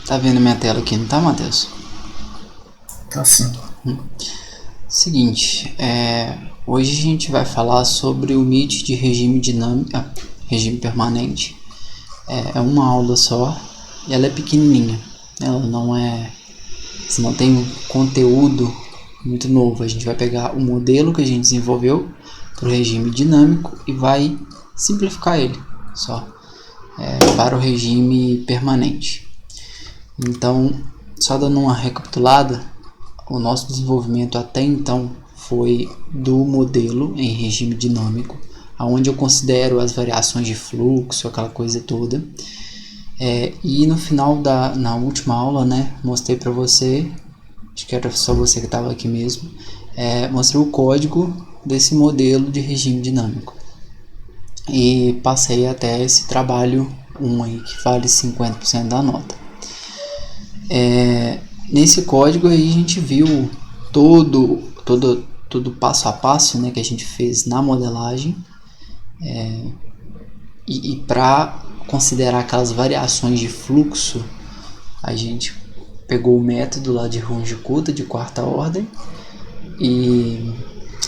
Tá vendo minha tela aqui, não tá, Matheus? Tá sim. Seguinte, hoje a gente vai falar sobre o MIT de regime dinâmico, regime permanente. É uma aula só e ela é pequenininha. Ela não tem um conteúdo muito novo. A gente vai pegar o modelo que a gente desenvolveu para o regime dinâmico e vai simplificar ele só para o regime permanente. Então, só dando uma recapitulada, o nosso desenvolvimento até então foi do modelo em regime dinâmico, onde eu considero as variações de fluxo, aquela coisa toda. E no final na última aula, né, mostrei para você, acho que era só você que estava aqui mesmo, mostrei o código desse modelo de regime dinâmico. E passei até esse trabalho 1 aí, que vale 50% da nota. Nesse código aí a gente viu todo passo a passo, né, que a gente fez na modelagem, e para considerar aquelas variações de fluxo, a gente pegou o método lá de Runge-Kutta de quarta ordem e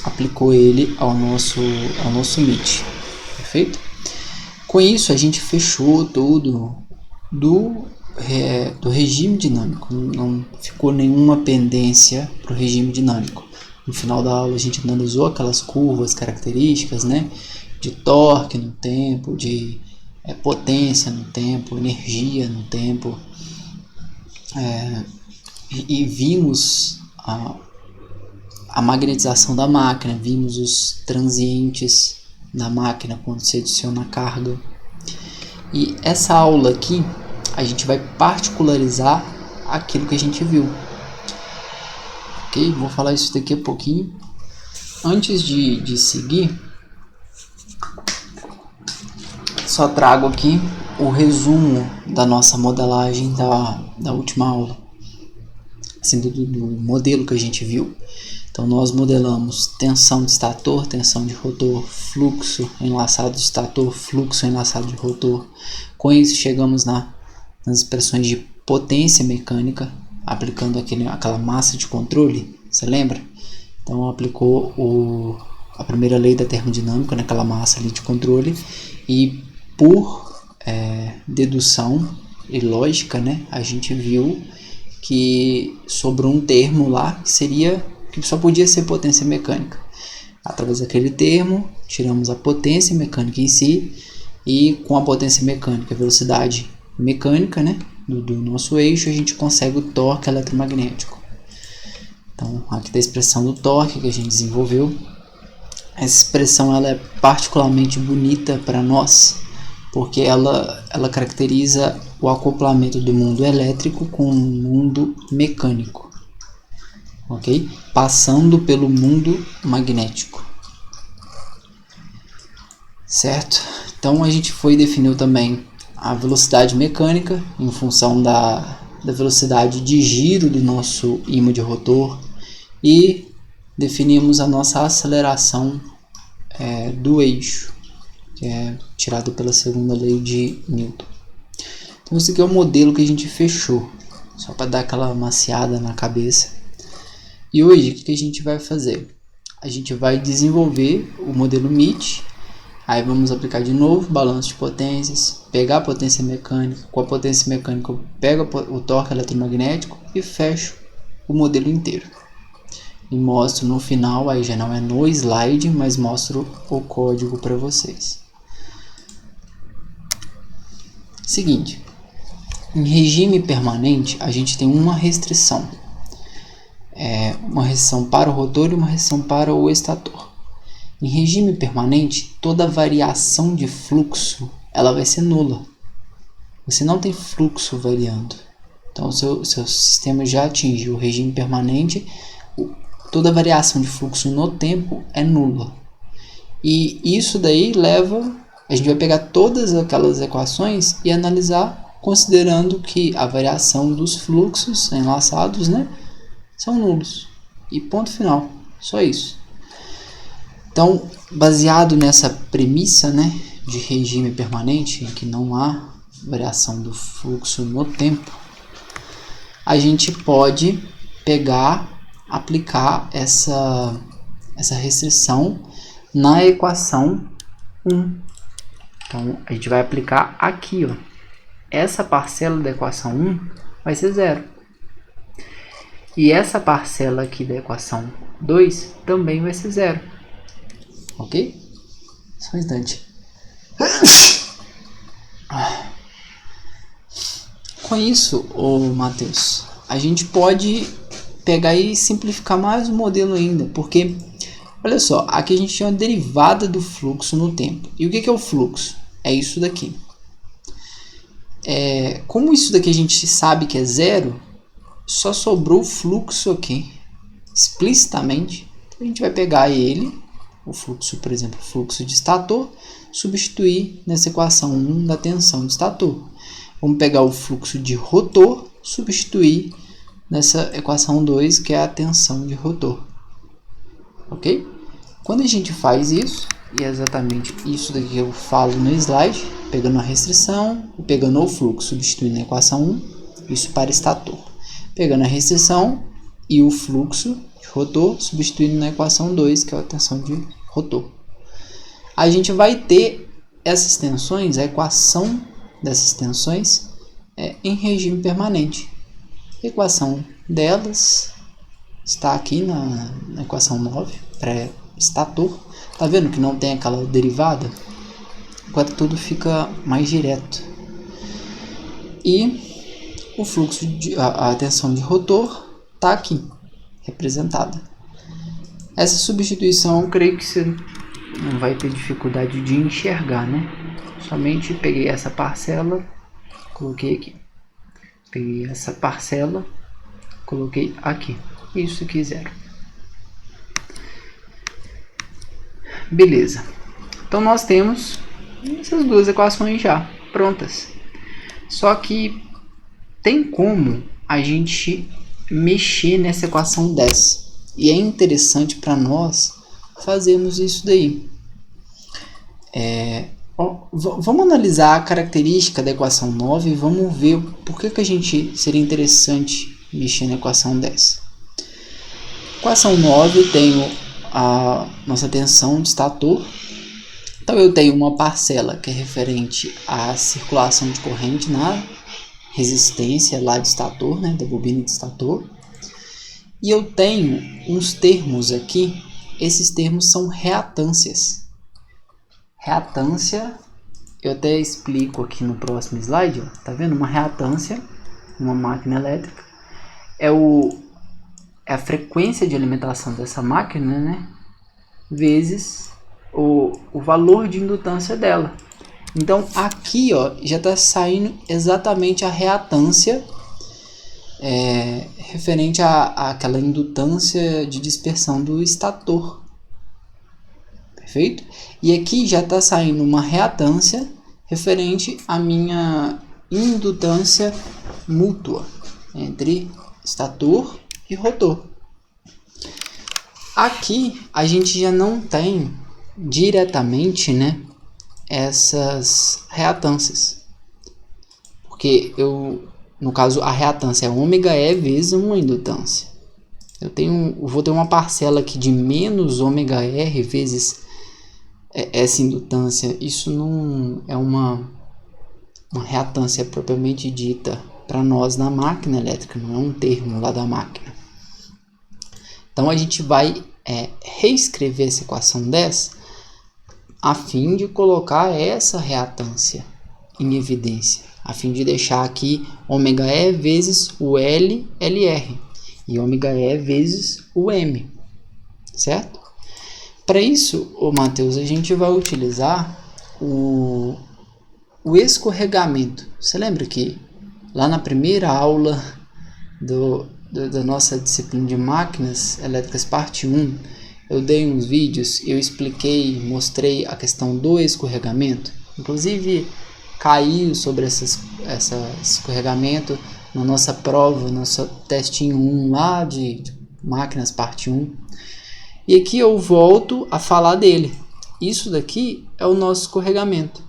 aplicou ele ao nosso MIT, perfeito? Com isso a gente fechou tudo do regime dinâmico, não ficou nenhuma pendência para o regime dinâmico. No final da aula a gente analisou aquelas curvas características, né, de torque no tempo, de potência no tempo, energia no tempo, e vimos a magnetização da máquina, vimos os transientes da máquina quando se adiciona carga. E essa aula aqui a gente vai particularizar aquilo que a gente viu. Ok? Vou falar isso daqui a pouquinho. Antes de seguir, só trago aqui o resumo da nossa modelagem da última aula, assim, do modelo que a gente viu. Então nós modelamos tensão de estator, tensão de rotor, fluxo enlaçado de estator, fluxo enlaçado de rotor. Com isso chegamos nas expressões de potência mecânica, aplicando aquela massa de controle, você lembra? Então aplicou a primeira lei da termodinâmica naquela massa ali de controle, e por dedução e lógica, né, a gente viu que sobrou um termo lá que só podia ser potência mecânica. Através daquele termo, tiramos a potência mecânica em si, e com a potência mecânica, a velocidade mecânica, né, do nosso eixo, a gente consegue o torque eletromagnético. Então, aqui está a expressão do torque que a gente desenvolveu. Essa expressão ela é particularmente bonita para nós, porque ela caracteriza o acoplamento do mundo elétrico com o mundo mecânico, ok? Passando pelo mundo magnético, certo? Então a gente definiu também a velocidade mecânica em função da velocidade de giro do nosso ímã de rotor, e definimos a nossa aceleração do eixo, que é tirado pela segunda lei de Newton. Então esse aqui é o modelo que a gente fechou, só para dar aquela maciada na cabeça. E hoje o que a gente vai fazer? A gente vai desenvolver o modelo MIT, aí vamos aplicar de novo balanço de potências, pegar a potência mecânica, com a potência mecânica eu pego o torque eletromagnético e fecho o modelo inteiro. E mostro no final, aí já não é no slide, mas mostro o código para vocês. Seguinte, em regime permanente a gente tem uma restrição para o rotor e uma restrição para o estator. Em regime permanente, toda variação de fluxo ela vai ser nula. Você não tem fluxo variando. Então, seu sistema já atingiu o regime permanente, toda variação de fluxo no tempo é nula. E isso daí a gente vai pegar todas aquelas equações e analisar, considerando que a variação dos fluxos enlaçados, né, são nulos. E ponto final. Só isso. Então, baseado nessa premissa, né, de regime permanente, em que não há variação do fluxo no tempo, a gente pode aplicar essa restrição na equação 1. Então, a gente vai aplicar aqui, ó. Essa parcela da equação 1 vai ser 0. E essa parcela aqui da equação 2 também vai ser 0. Ok? Só um instante. Com isso, Matheus, a gente pode pegar e simplificar mais o modelo ainda, porque, olha só, aqui a gente tem uma derivada do fluxo no tempo. E o que é o fluxo? É isso daqui. Como isso daqui a gente sabe que é 0, só sobrou o fluxo aqui, explicitamente. Então a gente vai pegar ele, o fluxo, por exemplo, o fluxo de estator, substituir nessa equação 1 da tensão de estator. Vamos pegar o fluxo de rotor, substituir nessa equação 2, que é a tensão de rotor. Ok? Quando a gente faz isso, e é exatamente isso daqui que eu falo no slide, pegando a restrição e pegando o fluxo, substituindo a equação 1, isso para estator. Pegando a restrição e o fluxo de rotor, substituindo na equação 2, que é a tensão de rotor. A gente vai ter essas tensões, a equação dessas tensões em regime permanente. A equação delas está aqui na equação 9, para estator. Tá vendo que não tem aquela derivada? Agora tudo fica mais direto. E o fluxo a tensão de rotor está aqui, representada. Essa substituição eu creio que você não vai ter dificuldade de enxergar, né? Somente peguei essa parcela, coloquei aqui. Peguei essa parcela, coloquei aqui. Isso aqui é 0. Beleza. Então nós temos essas duas equações já prontas. Só que tem como a gente mexer nessa equação 10. E é interessante para nós fazermos isso daí. Vamos analisar a característica da equação 9 e vamos ver por que a gente seria interessante mexer na equação 10. Equação 9 tenho a nossa tensão de estator. Então eu tenho uma parcela que é referente à circulação de corrente na resistência lá de estator, né, da bobina de estator. E eu tenho uns termos aqui, esses termos são reatâncias. Reatância, eu até explico aqui no próximo slide, ó, tá vendo? Uma reatância, uma máquina elétrica, é a frequência de alimentação dessa máquina, né, vezes o valor de indutância dela. Então aqui, ó, já está saindo exatamente a reatância referente àquela indutância de dispersão do estator. Perfeito? E aqui já está saindo uma reatância referente à minha indutância mútua entre estator e rotor. Aqui a gente já não tem diretamente, né, essas reatâncias, porque no caso a reatância é ômega-E vezes uma indutância. Eu vou ter uma parcela aqui de menos ômega-R vezes essa indutância. Isso não é uma reatância propriamente dita para nós na máquina elétrica, não é um termo lá da máquina. Então a gente vai reescrever essa equação 10 a fim de colocar essa reatância em evidência, a fim de deixar aqui ômega-E vezes o LR e ômega-E vezes o M, certo? Para isso, Matheus, a gente vai utilizar o escorregamento. Você lembra que lá na primeira aula da nossa disciplina de máquinas elétricas parte 1, eu dei uns vídeos e eu expliquei, mostrei a questão do escorregamento. Inclusive, caiu sobre esse escorregamento na nossa prova, nosso testinho 1 lá de máquinas parte 1. E aqui eu volto a falar dele. Isso daqui é o nosso escorregamento.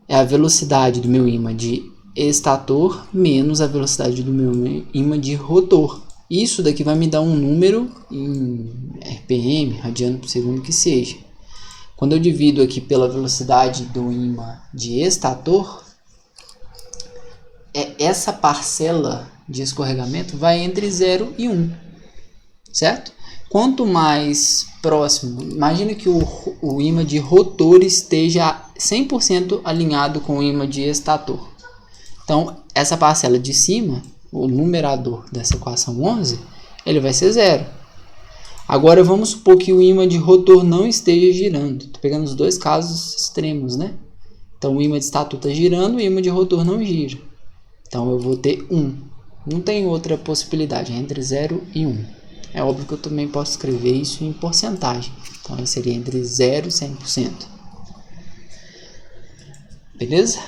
É a velocidade do meu ímã de estator menos a velocidade do meu ímã de rotor. Isso daqui vai me dar um número em RPM, radiano por segundo que seja. Quando eu divido aqui pela velocidade do ímã de estator, essa parcela de escorregamento vai entre 0 e 1, certo? Quanto mais próximo, imagina que o ímã de rotor esteja 100% alinhado com o ímã de estator. Então, essa parcela de cima, o numerador dessa equação 11, ele vai ser 0. Agora, vamos supor que o ímã de rotor não esteja girando. Estou pegando os dois casos extremos, né? Então, o ímã de estator está girando, o ímã de rotor não gira. Então, eu vou ter 1. Não tem outra possibilidade, é entre 0 e 1. É óbvio que eu também posso escrever isso em porcentagem. Então, seria entre 0 e 100%. Beleza?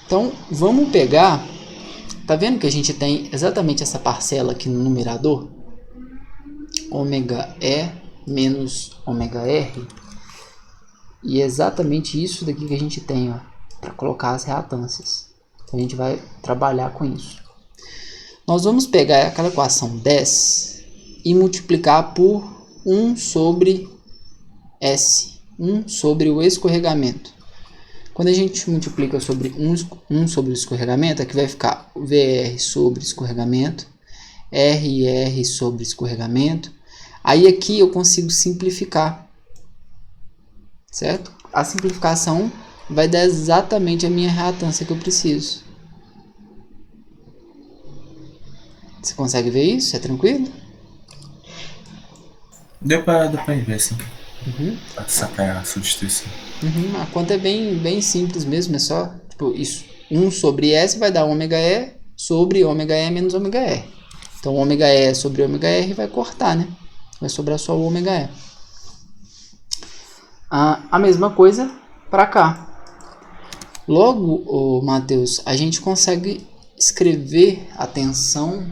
Então, vamos pegar... Tá vendo que a gente tem exatamente essa parcela aqui no numerador? Ômega E menos ômega R. E é exatamente isso daqui que a gente tem para colocar as reatâncias. Então, a gente vai trabalhar com isso. Nós vamos pegar aquela equação 10 e multiplicar por 1 sobre S. 1 sobre o escorregamento. Quando a gente multiplica sobre 1 sobre o escorregamento, aqui vai ficar VR sobre escorregamento, RR sobre escorregamento. Aí aqui eu consigo simplificar, certo? A simplificação vai dar exatamente a minha reatância que eu preciso. Você consegue ver isso? É tranquilo? Deu pra ver assim. Pra sacar a substituição. A conta é bem simples mesmo, é só tipo, isso. 1 sobre S vai dar ômega E sobre ômega E menos ômega R. Então, ômega E sobre ômega R vai cortar, né? Vai sobrar só o ômega E. A mesma coisa para cá. Logo, Matheus, a gente consegue escrever a tensão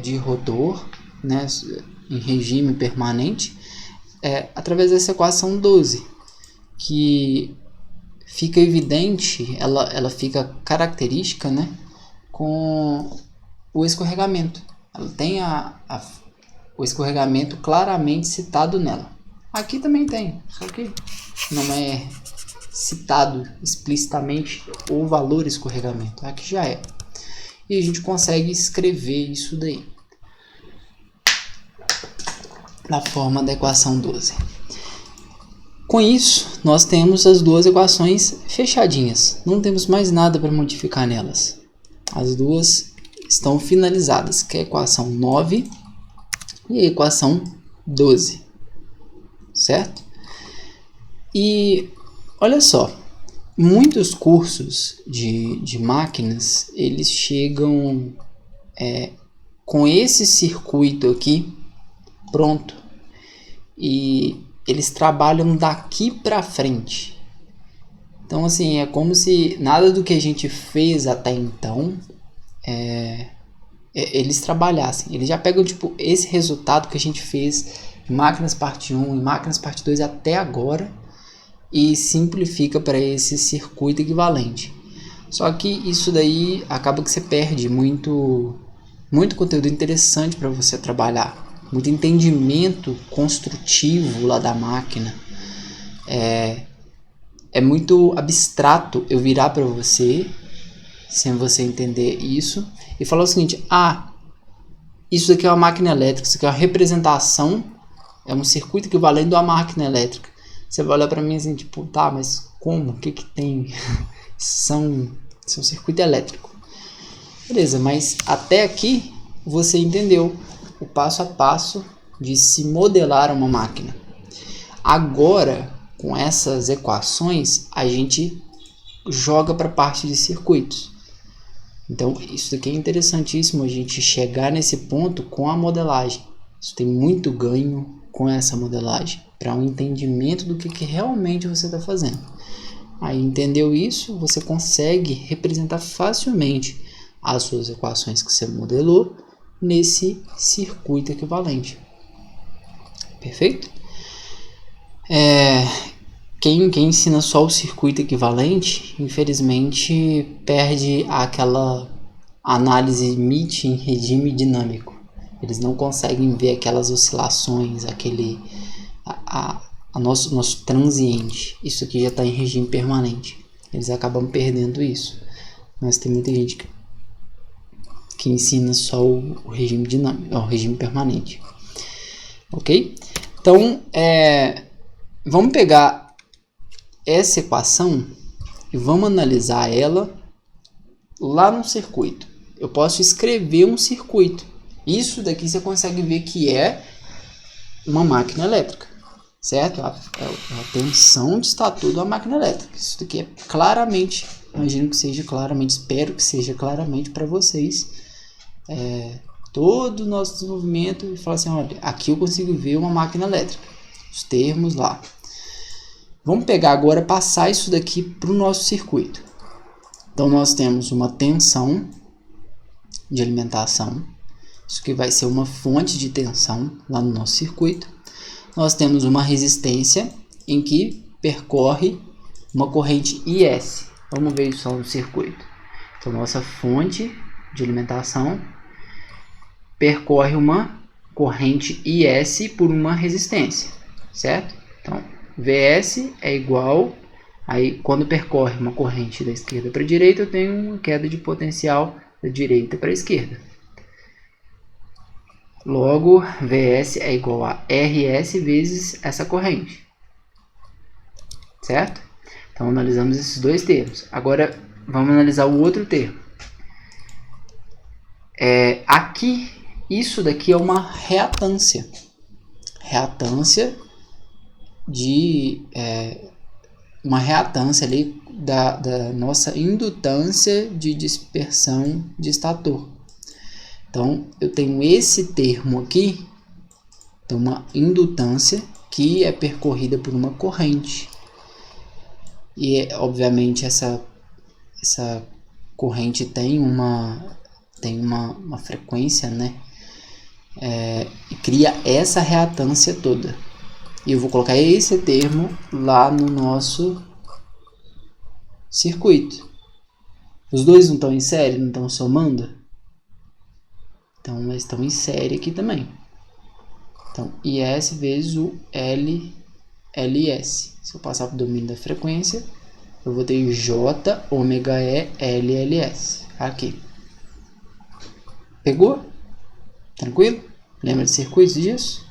de rotor, né, em regime permanente, através dessa equação 12, que fica evidente, ela fica característica, né, com o escorregamento. Ela tem o escorregamento claramente citado nela. Aqui também tem, só que não é citado explicitamente o valor escorregamento. Aqui já é. E a gente consegue escrever isso daí na forma da equação 12. Com isso, nós temos as duas equações fechadinhas. Não temos mais nada para modificar nelas. As duas estão finalizadas, que é a equação 9 e a equação 12. Certo? E olha só, muitos cursos de máquinas, eles chegam com esse circuito aqui pronto. E eles trabalham daqui para frente. Então, assim, é como se nada do que a gente fez até então eles trabalhassem. Eles já pegam tipo esse resultado que a gente fez em máquinas parte 1 e máquinas parte 2 até agora e simplifica para esse circuito equivalente. Só que isso daí acaba que você perde muito conteúdo interessante para você trabalhar. Muito entendimento construtivo lá da máquina. É muito abstrato eu virar para você, sem você entender isso, e falar o seguinte: isso aqui é uma máquina elétrica, isso aqui é uma representação, é um circuito equivalente a uma máquina elétrica. Você vai olhar para mim assim, tipo, tá, mas como? O que tem? São circuito elétrico. Beleza, mas até aqui você entendeu o passo a passo de se modelar uma máquina. Agora, com essas equações, a gente joga para a parte de circuitos. Então, isso aqui é interessantíssimo, a gente chegar nesse ponto com a modelagem. Isso tem muito ganho com essa modelagem, para um entendimento do que realmente você está fazendo. Aí, entendeu isso, você consegue representar facilmente as suas equações que você modelou nesse circuito equivalente. Perfeito? quem ensina só o circuito equivalente, infelizmente perde aquela análise MIT em regime dinâmico. Eles não conseguem ver aquelas oscilações, nosso transiente. Isso aqui já está em regime permanente. Eles acabam perdendo isso. Mas tem muita gente que ensina só o regime dinâmico, o regime permanente. Ok? Então, vamos pegar essa equação e vamos analisar ela lá no circuito. Eu posso escrever um circuito. Isso daqui você consegue ver que é uma máquina elétrica, certo? A tensão de estator de uma máquina elétrica. Isso daqui é claramente, imagino que seja claramente, espero que seja claramente para vocês. Todo o nosso desenvolvimento e falar assim, olha, aqui eu consigo ver uma máquina elétrica. Os termos lá. Vamos pegar agora, passar isso daqui para o nosso circuito. Então, nós temos uma tensão de alimentação. Isso aqui vai ser uma fonte de tensão lá no nosso circuito. Nós temos uma resistência em que percorre uma corrente IS. Vamos ver isso no circuito. Então, nossa fonte de alimentação percorre uma corrente IS por uma resistência, certo? Então, VS é igual, aí quando percorre uma corrente da esquerda para a direita, eu tenho uma queda de potencial da direita para a esquerda. Logo, VS é igual a RS vezes essa corrente, certo? Então, analisamos esses dois termos. Agora, vamos analisar o outro termo. Aqui, isso daqui é uma reatância. Reatância uma reatância ali da nossa indutância de dispersão de estator. Então, eu tenho esse termo aqui, então uma indutância que é percorrida por uma corrente. E, obviamente, essa corrente tem uma frequência, né? E cria essa reatância toda. E eu vou colocar esse termo lá no nosso circuito. Os dois não estão em série, não estão somando? Então, eles estão em série aqui também. Então, IS vezes o LS. Se eu passar para o domínio da frequência, eu vou ter J ômega E LLS. Aqui. Pegou? Tranquilo? Lembra de circuitos disso?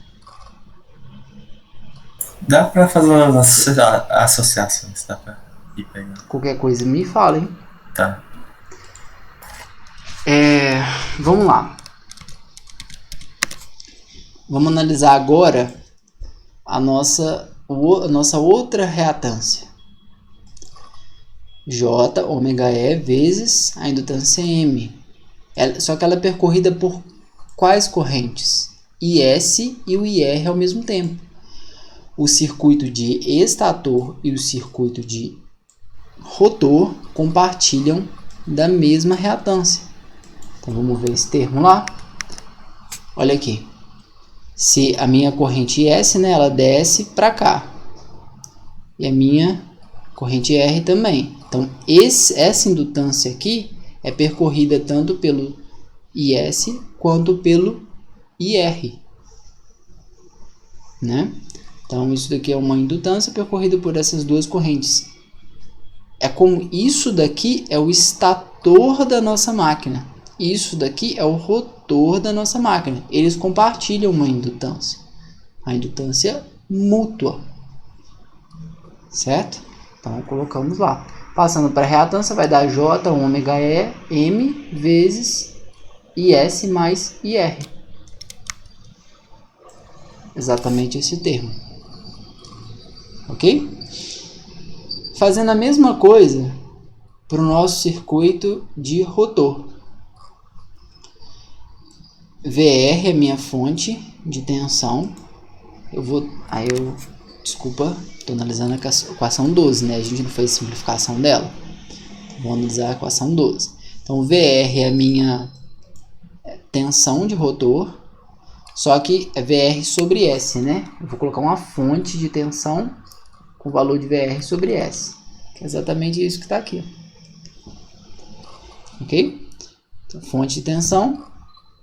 Dá pra fazer as associações, dá pra ir pegando. Qualquer coisa me fala, hein? Tá. Vamos lá. Vamos analisar agora a nossa outra reatância. J ômega E vezes a indutância M. Só que ela é percorrida por quais correntes? IS e o IR ao mesmo tempo. O circuito de estator e o circuito de rotor compartilham da mesma reatância. Então vamos ver esse termo lá. Olha aqui. Se a minha corrente IS, né, ela desce para cá. E a minha corrente R também. Então essa indutância aqui é percorrida tanto pelo IS quanto pelo IR, né? Então isso daqui é uma indutância percorrida por essas duas correntes. Como isso daqui é o estator da nossa máquina. Isso daqui é o rotor da nossa máquina. Eles compartilham uma indutância. A indutância mútua. Certo? Então colocamos lá. Passando para a reatância vai dar J ômega E M vezes IS mais IR. Exatamente esse termo. Ok? Fazendo a mesma coisa para o nosso circuito de rotor. VR é minha fonte de tensão. Desculpa, estou analisando a equação 12, né? A gente não fez simplificação dela. Vou analisar a equação 12. Então, VR é a minha tensão de rotor, só que é VR sobre S, né? Eu vou colocar uma fonte de tensão com o valor de VR sobre S, que é exatamente isso que está aqui. Ok? Então, fonte de tensão,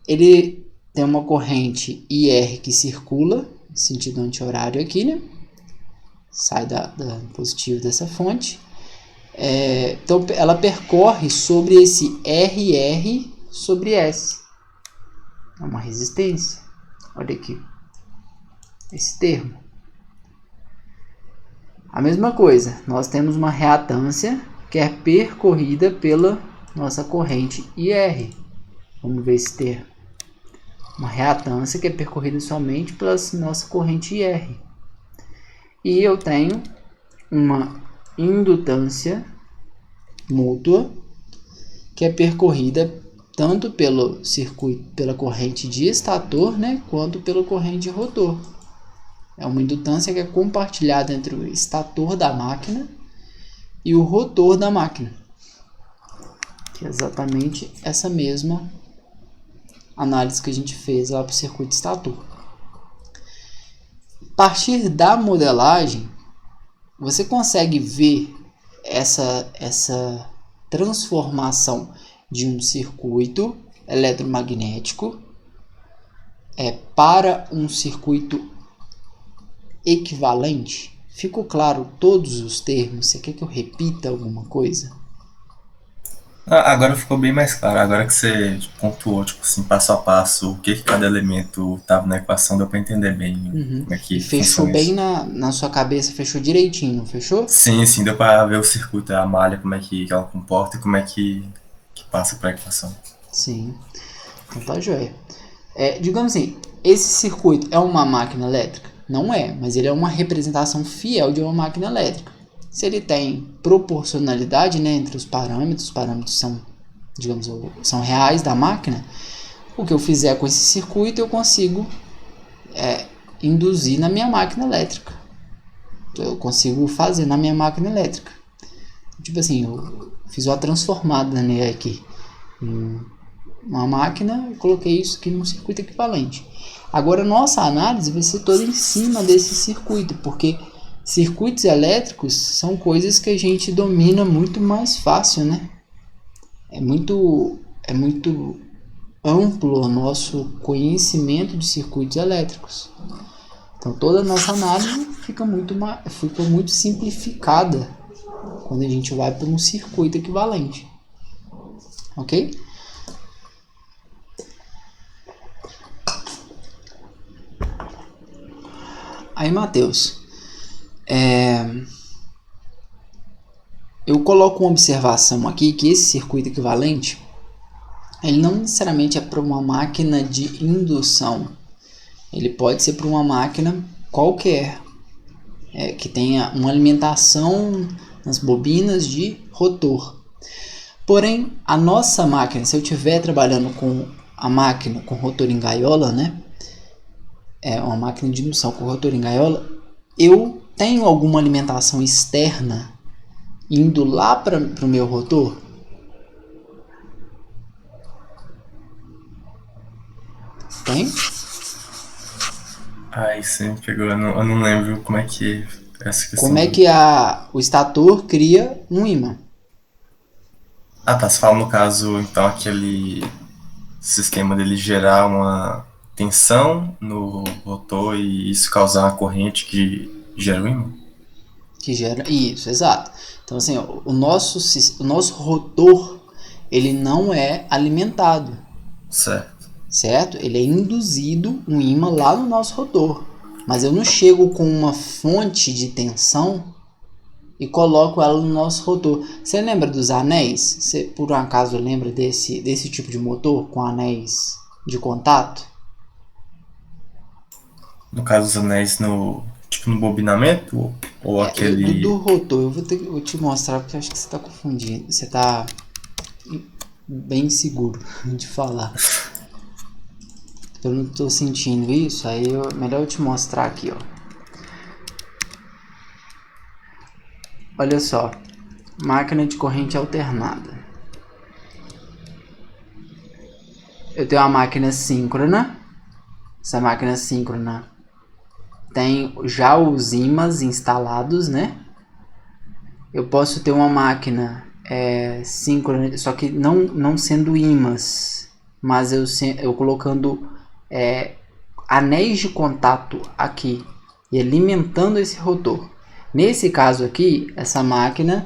ele tem uma corrente IR que circula, em sentido anti-horário aqui, né? Sai do positivo dessa fonte. Então ela percorre sobre esse RR sobre S. É uma resistência. Olha aqui. Esse termo. A mesma coisa. Nós temos uma reatância que é percorrida pela nossa corrente IR. Vamos ver esse termo. Uma reatância que é percorrida somente pela nossa corrente IR. E eu tenho uma indutância mútua que é percorrida tanto pelo circuito, pela corrente de estator, né, quanto pela corrente de rotor. É uma indutância que é compartilhada entre o estator da máquina e o rotor da máquina, que é exatamente essa mesma análise que a gente fez lá para o circuito estator. A partir da modelagem, você consegue ver essa transformação de um circuito eletromagnético para um circuito equivalente. Ficou claro todos os termos? Você quer que eu repita alguma coisa? Agora ficou bem mais claro. Agora que você pontuou, tipo assim, passo a passo, o que cada elemento estava na equação, deu para entender bem como é que E fechou funciona bem isso. na sua cabeça, fechou direitinho, não fechou? Sim, sim, deu para ver o circuito, a malha, como é que ela comporta e como é que passa para a equação. Sim, então tá joia. Digamos assim, esse circuito é uma máquina elétrica? Não é, mas ele é uma representação fiel de uma máquina elétrica. Se ele tem proporcionalidade, né, entre os parâmetros são, digamos, são reais da máquina, o que eu fizer com esse circuito eu consigo induzir na minha máquina elétrica. Então, eu consigo fazer na minha máquina elétrica. Tipo assim, eu fiz uma transformada, né, aqui em uma máquina e coloquei isso aqui num circuito equivalente. Agora, nossa análise vai ser toda em cima desse circuito, porque circuitos elétricos são coisas que a gente domina muito mais fácil, né? É muito amplo o nosso conhecimento de circuitos elétricos. Então, toda a nossa análise fica muito simplificada quando a gente vai para um circuito equivalente. Ok? Aí, Matheus, eu coloco uma observação aqui que esse circuito equivalente ele não necessariamente é para uma máquina de indução. Ele pode ser para uma máquina qualquer que tenha uma alimentação nas bobinas de rotor. Porém, a nossa máquina, se eu estiver trabalhando com a máquina com rotor em gaiola, né? Uma máquina de indução com rotor em gaiola, eu tenho alguma alimentação externa indo lá para o meu rotor? Tem? Aí você me pegou, eu não lembro como é que é essa questão. Como é que o estator cria um ímã? Tá, você fala no caso, então, aquele sistema dele gerar uma tensão no rotor e isso causar uma corrente que gera o ímã? Que gera isso, exato. Então assim, o nosso rotor ele não é alimentado, certo? Ele é induzido um ímã lá no nosso rotor, mas eu não chego com uma fonte de tensão e coloco ela no nosso rotor. Você lembra dos anéis? Você por um acaso lembra desse tipo de motor com anéis de contato? No caso dos anéis no bobinamento ou aquele... Do rotor, eu vou te mostrar porque eu acho que você está confundindo. Você está bem seguro de falar. Eu não estou sentindo isso, aí melhor eu te mostrar aqui, ó. Olha só, máquina de corrente alternada. Eu tenho uma máquina síncrona. Essa máquina síncrona tem já os ímãs instalados, né? Eu posso ter uma máquina síncrona, só que não sendo ímãs, mas eu colocando anéis de contato aqui e alimentando esse rotor. Nesse caso aqui, essa máquina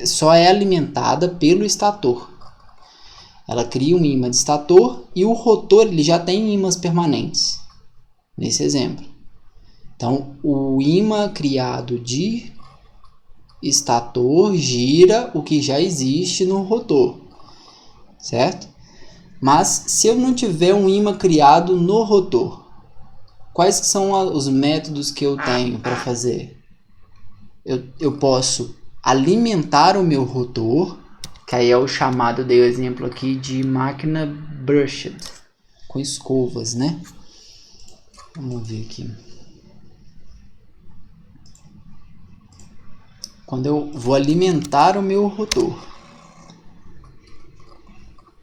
só é alimentada pelo estator. Ela cria um ímã de estator e o rotor ele já tem ímãs permanentes, nesse exemplo. Então, o ímã criado de estator gira o que já existe no rotor, certo? Mas se eu não tiver um ímã criado no rotor, quais são os métodos que eu tenho para fazer? Eu posso alimentar o meu rotor, que aí é o chamado, dei o exemplo aqui de máquina brushed, com escovas, né? Vamos ver aqui. Quando eu vou alimentar o meu rotor.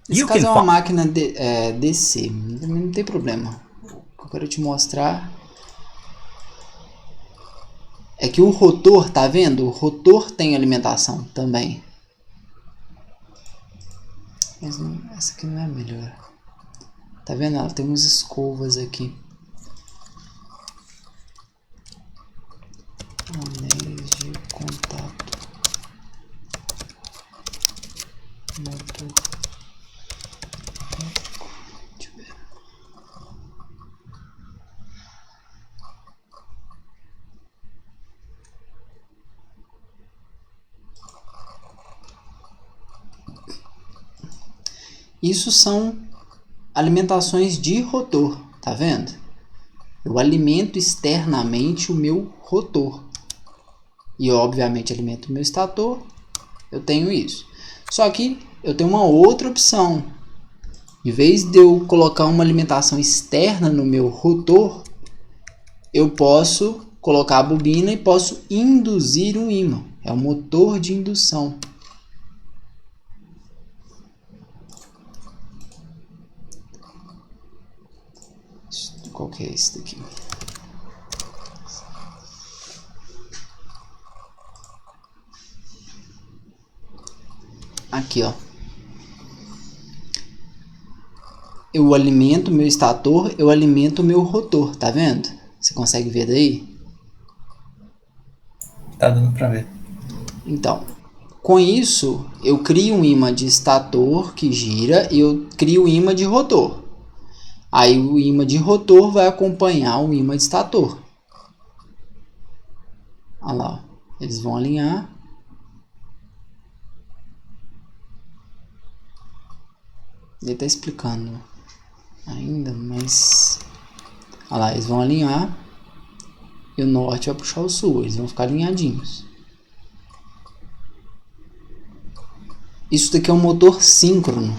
Nesse caso é uma máquina DC, não tem problema. O que eu quero te mostrar é que o rotor, tá vendo? O rotor tem alimentação também. Mas essa aqui não é a melhor. Tá vendo? Ela tem umas escovas aqui. Anéis de contato. Motor. Deixa eu ver. Isso são alimentações de rotor, tá vendo? Eu alimento externamente o meu rotor. E obviamente alimento o meu estator. Eu tenho isso. Só que eu tenho uma outra opção. Em vez de eu colocar uma alimentação externa no meu rotor, eu posso colocar a bobina e posso induzir um ímã. É um motor de indução. Qual que é esse daqui? Aqui, ó. Eu alimento meu estator, eu alimento meu rotor, tá vendo? Você consegue ver daí? Tá dando pra ver. Então, com isso, eu crio um ímã de estator que gira e eu crio um ímã de rotor. Aí o ímã de rotor vai acompanhar o ímã de estator. Olha lá, eles vão alinhar. Ele está explicando ainda, mas... Olha lá, eles vão alinhar e o norte vai puxar o sul, eles vão ficar alinhadinhos. Isso daqui é um motor síncrono.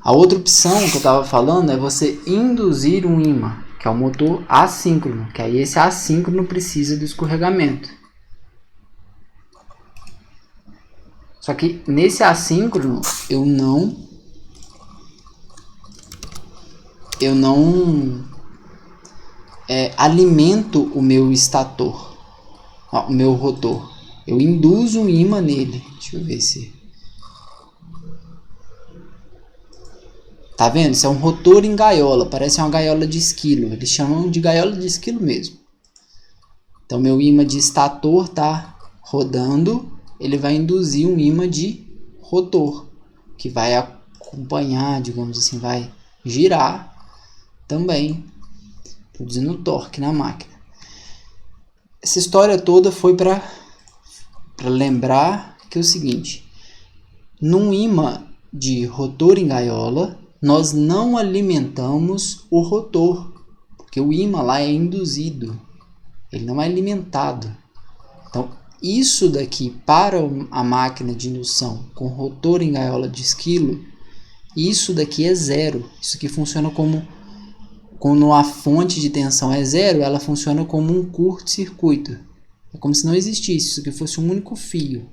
A outra opção que eu estava falando é você induzir um ímã, que é o motor assíncrono, que aí esse assíncrono precisa do escorregamento. Só que nesse assíncrono eu não alimento o meu estator, o meu rotor. Eu induzo um ímã nele. Deixa eu ver se... Tá vendo? Isso é um rotor em gaiola. Parece uma gaiola de esquilo. Eles chamam de gaiola de esquilo mesmo. Então meu ímã de estator tá rodando. Ele vai induzir um ímã de rotor, que vai acompanhar, digamos assim, vai girar também, produzindo torque na máquina. Essa história toda foi para lembrar que é o seguinte: num ímã de rotor em gaiola, nós não alimentamos o rotor, porque o ímã lá é induzido, ele não é alimentado. Então, isso daqui para a máquina de indução com rotor em gaiola de esquilo, isso daqui é zero. Isso aqui funciona como, quando a fonte de tensão é zero, ela funciona como um curto-circuito. É como se não existisse, isso aqui fosse um único fio.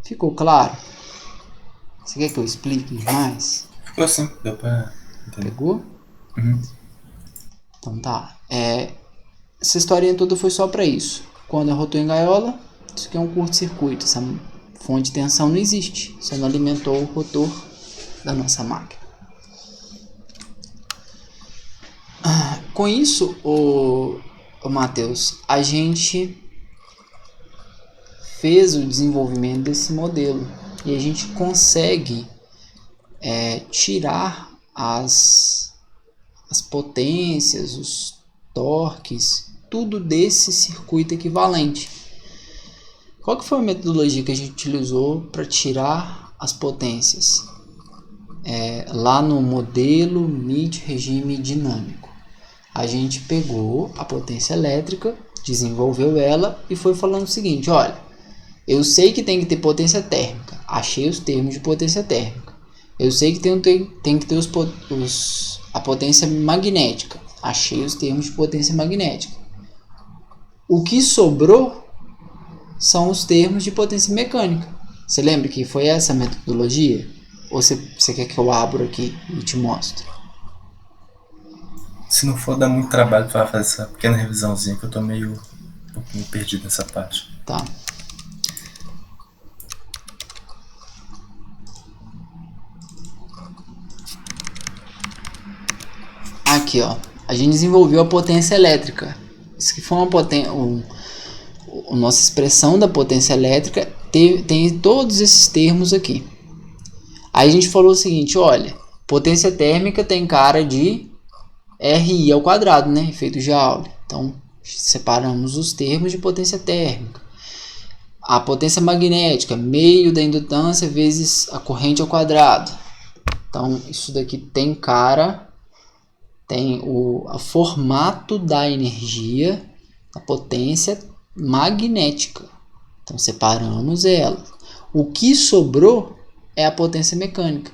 Ficou claro? Você quer que eu explique mais? Pô, sim, deu pra entender. Pegou? Uhum. Então tá. Essa historinha toda foi só para isso. Quando arrotou em gaiola, isso aqui é um curto-circuito. Essa fonte de tensão não existe. Você não alimentou o rotor da nossa máquina. Com isso, o Matheus, a gente fez o desenvolvimento desse modelo e a gente consegue tirar as potências, os torques, tudo desse circuito equivalente. Qual que foi a metodologia que a gente utilizou para tirar as potências? Lá no modelo MIT regime dinâmico. A gente pegou a potência elétrica, desenvolveu ela e foi falando o seguinte, olha, eu sei que tem que ter potência térmica, achei os termos de potência térmica. Eu sei que tem que ter a potência magnética, achei os termos de potência magnética. O que sobrou são os termos de potência mecânica. Você lembra que foi essa metodologia? Ou você quer que eu abra aqui e te mostre? Se não for dar muito trabalho pra fazer essa pequena revisãozinha, que eu tô meio um pouquinho perdido nessa parte. Tá. Aqui, ó. A gente desenvolveu a potência elétrica. Isso que foi uma potência... A nossa expressão da potência elétrica tem todos esses termos aqui. Aí a gente falou o seguinte, olha, potência térmica tem cara de RI ao quadrado, né? Efeito Joule. Então, separamos os termos de potência térmica. A potência magnética, meio da indutância vezes a corrente ao quadrado. Então, isso daqui tem cara, tem o formato da energia, a potência magnética. Então, separamos ela. O que sobrou é a potência mecânica.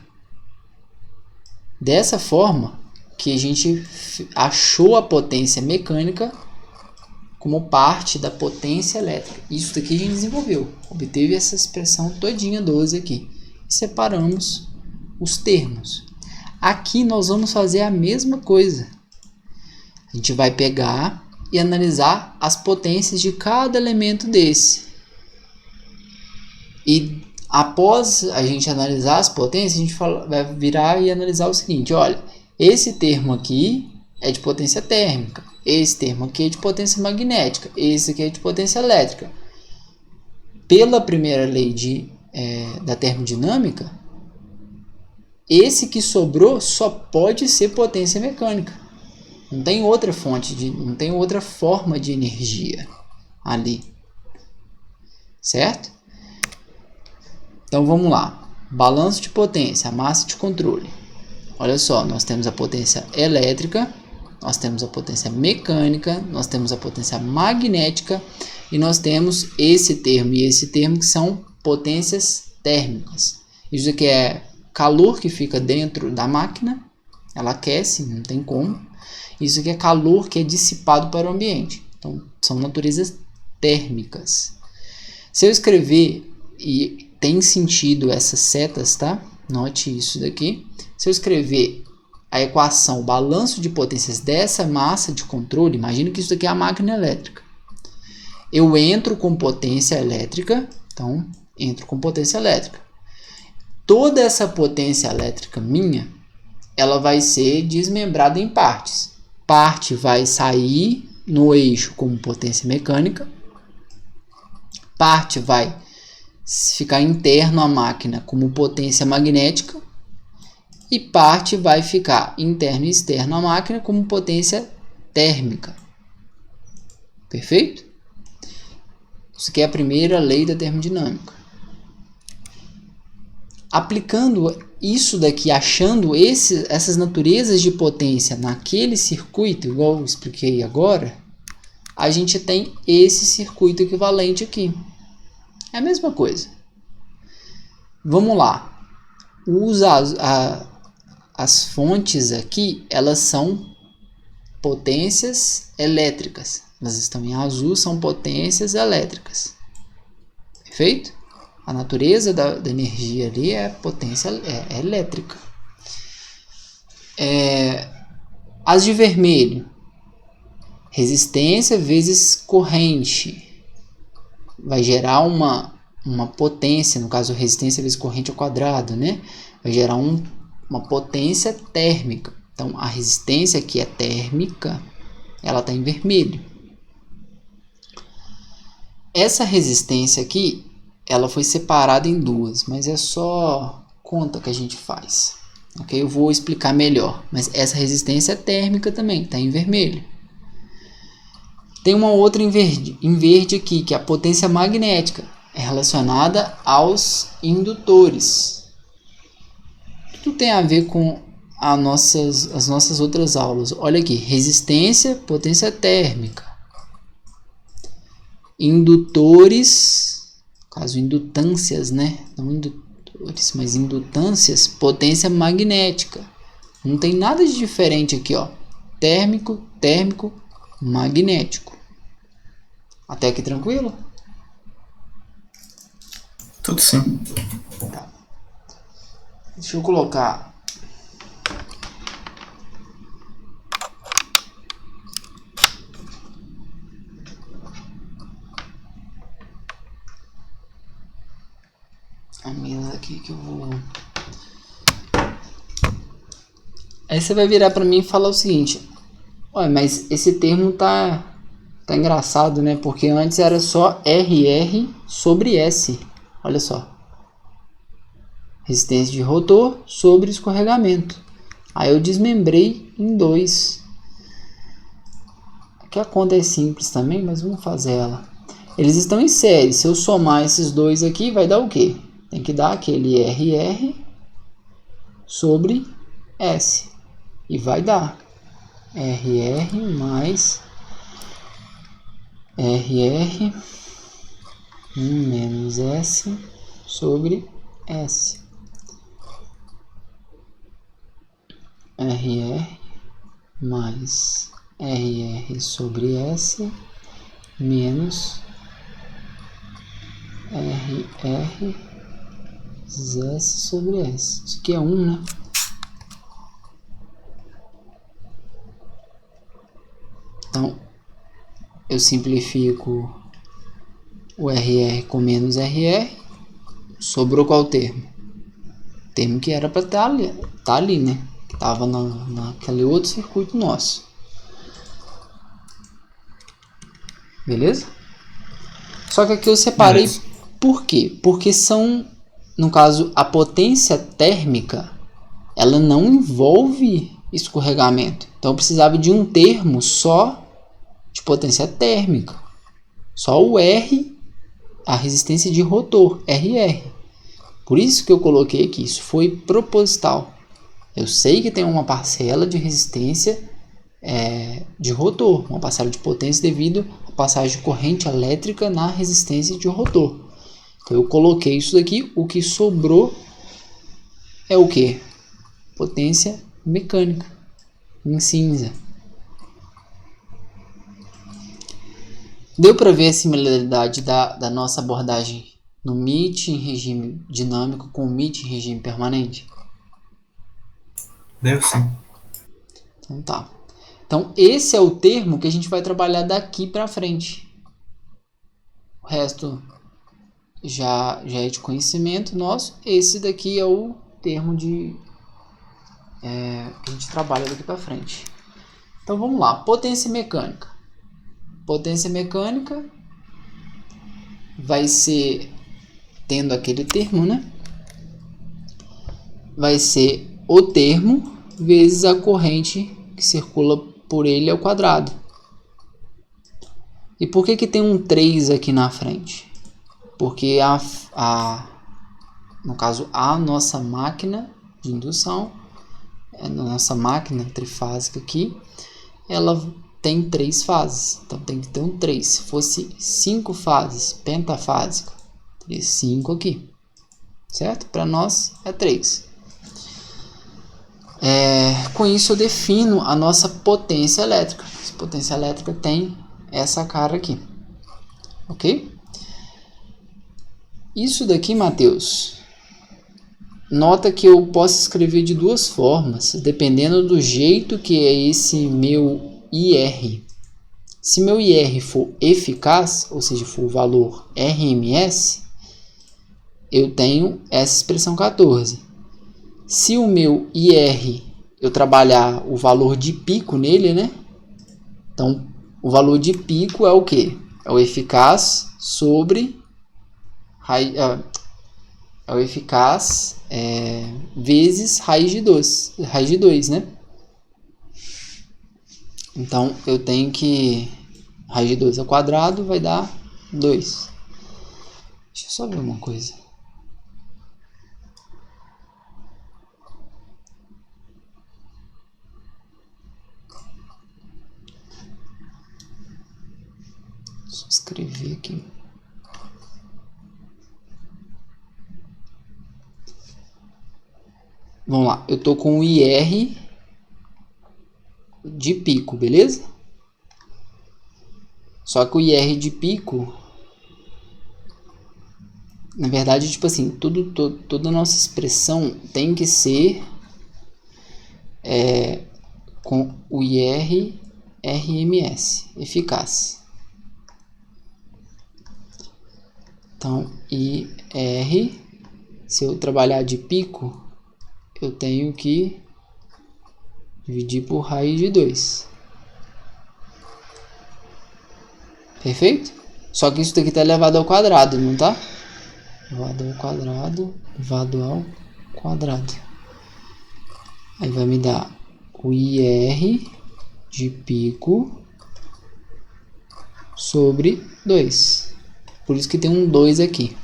Dessa forma que a gente achou a potência mecânica como parte da potência elétrica. Isso daqui a gente desenvolveu. Obteve essa expressão todinha 12 aqui. Separamos os termos. Aqui nós vamos fazer a mesma coisa. A gente vai pegar e analisar as potências de cada elemento desse. E após a gente analisar as potências, a gente vai virar e analisar o seguinte, olha, esse termo aqui é de potência térmica, esse termo aqui é de potência magnética, esse aqui é de potência elétrica. Pela primeira lei da termodinâmica, esse que sobrou só pode ser potência mecânica. Não tem outra fonte, não tem outra forma de energia ali. Certo? Então vamos lá. Balanço de potência, massa de controle. Olha só, nós temos a potência elétrica, nós temos a potência mecânica, nós temos a potência magnética e nós temos esse termo e esse termo que são potências térmicas. Isso aqui é calor que fica dentro da máquina, ela aquece, não tem como. Isso aqui é calor que é dissipado para o ambiente. Então, são naturezas térmicas. Se eu escrever, e tem sentido essas setas, tá? Note isso daqui. Se eu escrever a equação, o balanço de potências dessa massa de controle, imagina que isso daqui é a máquina elétrica. Eu entro com potência elétrica, então, entro com potência elétrica. Toda essa potência elétrica minha, ela vai ser desmembrada em partes. Parte vai sair no eixo como potência mecânica, parte vai ficar interno à máquina como potência magnética e parte vai ficar interno e externo à máquina como potência térmica. Perfeito? Isso aqui é a primeira lei da termodinâmica. Aplicando isso daqui, achando essas naturezas de potência naquele circuito, igual eu expliquei agora, a gente tem esse circuito equivalente aqui. É a mesma coisa. Vamos lá. As fontes aqui, elas são potências elétricas. Elas estão em azul, são potências elétricas. Perfeito? A natureza da energia ali é potência elétrica. As de vermelho, resistência vezes corrente, vai gerar uma potência, no caso resistência vezes corrente ao quadrado, né? Vai gerar uma potência térmica. Então a resistência que é térmica, ela está em vermelho. Essa resistência aqui, ela foi separada em duas, mas é só conta que a gente faz. Ok? Eu vou explicar melhor, mas essa resistência é térmica também, está em vermelho. Tem uma outra em verde aqui, que é a potência magnética, é relacionada aos indutores. Tudo tem a ver com as nossas outras aulas. Olha aqui, resistência, potência térmica. Indutores, no caso indutâncias, né? Não indutores, mas indutâncias, potência magnética. Não tem nada de diferente aqui, ó. Térmico, térmico, magnético. Até aqui tranquilo? Tudo sim. Tá. Deixa eu colocar a mesa aqui que eu vou. Aí você vai virar para mim e falar o seguinte: ué, mas esse termo tá engraçado, né? Porque antes era só RR sobre S. Olha só. Resistência de rotor sobre escorregamento. Aí eu desmembrei em dois. Aqui a conta é simples também, mas vamos fazer ela. Eles estão em série. Se eu somar esses dois aqui, vai dar o quê? Tem que dar aquele RR sobre S. E vai dar RR mais RR menos S sobre S. RR mais RR sobre S menos RR S sobre S. Isso aqui é 1, né? Então, eu simplifico o RR com menos RR. Sobrou qual termo? O termo que era para estar ali, né? Que estava naquele outro circuito nosso. Beleza? Só que aqui eu separei. Beleza. Por quê? Porque são, no caso, a potência térmica, ela não envolve escorregamento. Então eu precisava de um termo só de potência térmica. Só o R, a resistência de rotor, RR. Por isso que eu coloquei aqui, isso foi proposital. Eu sei que tem uma parcela de resistência de rotor, uma parcela de potência devido à passagem de corrente elétrica na resistência de rotor. Então eu coloquei isso daqui, o que sobrou é o que? Potência mecânica, em cinza. Deu para ver a similaridade da nossa abordagem no MIT em regime dinâmico com o MIT em regime permanente? Deu sim. Então tá. Então esse é o termo que a gente vai trabalhar daqui para frente. O resto já é de conhecimento nosso. Esse daqui é o termo que a gente trabalha daqui para frente. Então vamos lá. Potência mecânica. Potência mecânica vai ser, tendo aquele termo, né? Vai ser o termo vezes a corrente que circula por ele ao quadrado. E por que tem um 3 aqui na frente? Porque no caso, a nossa máquina de indução, a nossa máquina trifásica aqui, ela tem 3 fases. Então tem que ter um 3. Se fosse 5 fases, pentafásica, teria 5 aqui. Certo? Para nós é 3. Com isso eu defino a nossa potência elétrica. Essa potência elétrica tem essa cara aqui. Ok? Isso daqui, Matheus, nota que eu posso escrever de duas formas, dependendo do jeito que é esse meu IR. Se meu IR for eficaz, ou seja, for o valor RMS, eu tenho essa expressão 14. Se o meu IR, eu trabalhar o valor de pico nele, né? Então, o valor de pico é o quê? É o eficaz sobre é o eficaz vezes raiz de 2, né? Então, eu tenho que raiz de 2 ao quadrado vai dar 2. Deixa eu só ver uma coisa. Só escrever aqui. Vamos lá, eu tô com o IR de pico, beleza? Só que o IR de pico, na verdade, tipo assim, toda a nossa expressão tem que ser com o IR RMS, eficaz. Então, IR, se eu trabalhar de pico, eu tenho que dividir por raiz de 2. Perfeito? Só que isso daqui está elevado ao quadrado, não tá? Elevado ao quadrado, elevado ao quadrado. Aí vai me dar o IR de pico sobre 2. Por isso que tem um 2 aqui.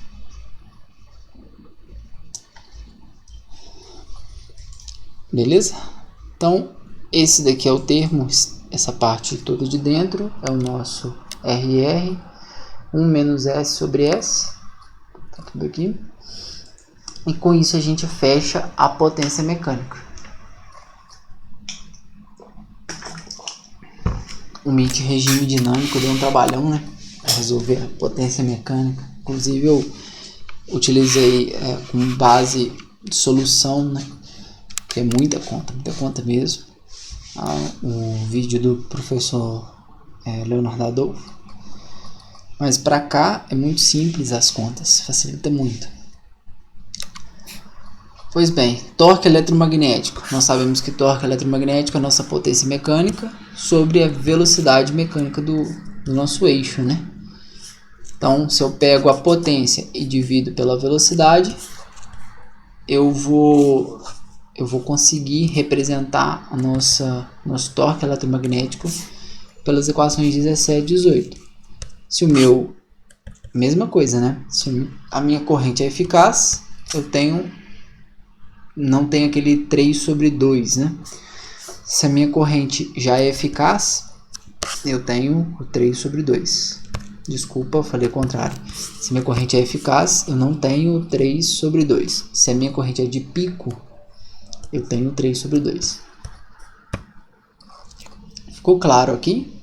Beleza? Então, esse daqui é o termo, essa parte toda de dentro é o nosso RR, 1 menos S sobre S, tá tudo aqui. E com isso a gente fecha a potência mecânica. O MIT regime dinâmico deu um trabalhão, né? Para resolver a potência mecânica. Inclusive eu utilizei como base de solução, né? Que é muita conta mesmo. Um vídeo do professor Leonardo Adolfo. Mas para cá é muito simples as contas, facilita muito. Pois bem, torque eletromagnético. Nós sabemos que torque eletromagnético é a nossa potência mecânica sobre a velocidade mecânica do nosso eixo, né? Então, se eu pego a potência e divido pela velocidade, eu vou conseguir representar a nosso torque eletromagnético pelas equações 17 e 18. Se o meu... Mesma coisa, né? Se a minha corrente é eficaz, não tenho aquele 3 sobre 2, né? Se a minha corrente já é eficaz, eu tenho o 3 sobre 2. Desculpa, eu falei o contrário. Se minha corrente é eficaz, eu não tenho o 3 sobre 2. Se a minha corrente é de pico, eu tenho 3 sobre 2. Ficou claro aqui?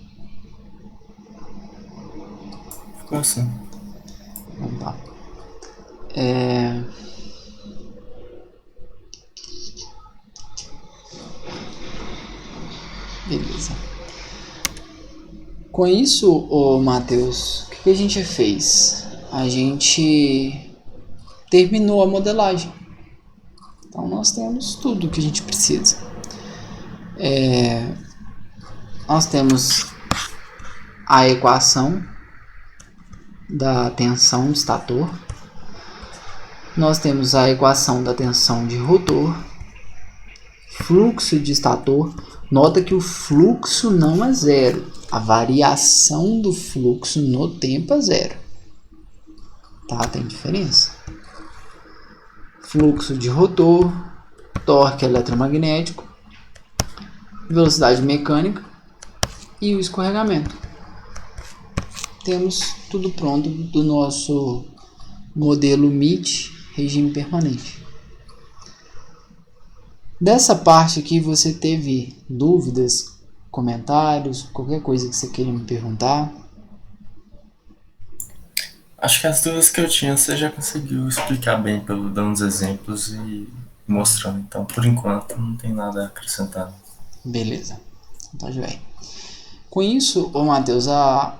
Ficou sim. Vamos lá. Beleza. Com isso, Matheus, o que a gente fez? A gente terminou a modelagem. Então nós temos tudo que a gente precisa. Nós temos a equação da tensão de estator. Nós temos a equação da tensão de rotor. Fluxo de estator. Nota que o fluxo não é zero. A variação do fluxo no tempo é zero. Tá? Tem diferença. Fluxo de rotor, torque eletromagnético, velocidade mecânica e o escorregamento. Temos tudo pronto do nosso modelo MIT regime permanente. Dessa parte aqui você teve dúvidas, comentários, qualquer coisa que você queira me perguntar? Acho que as duas que eu tinha você já conseguiu explicar bem, pelo dando os exemplos e mostrando. Então, por enquanto, não tem nada a acrescentar. Beleza. Então, tá joia. Com isso, ô Matheus, a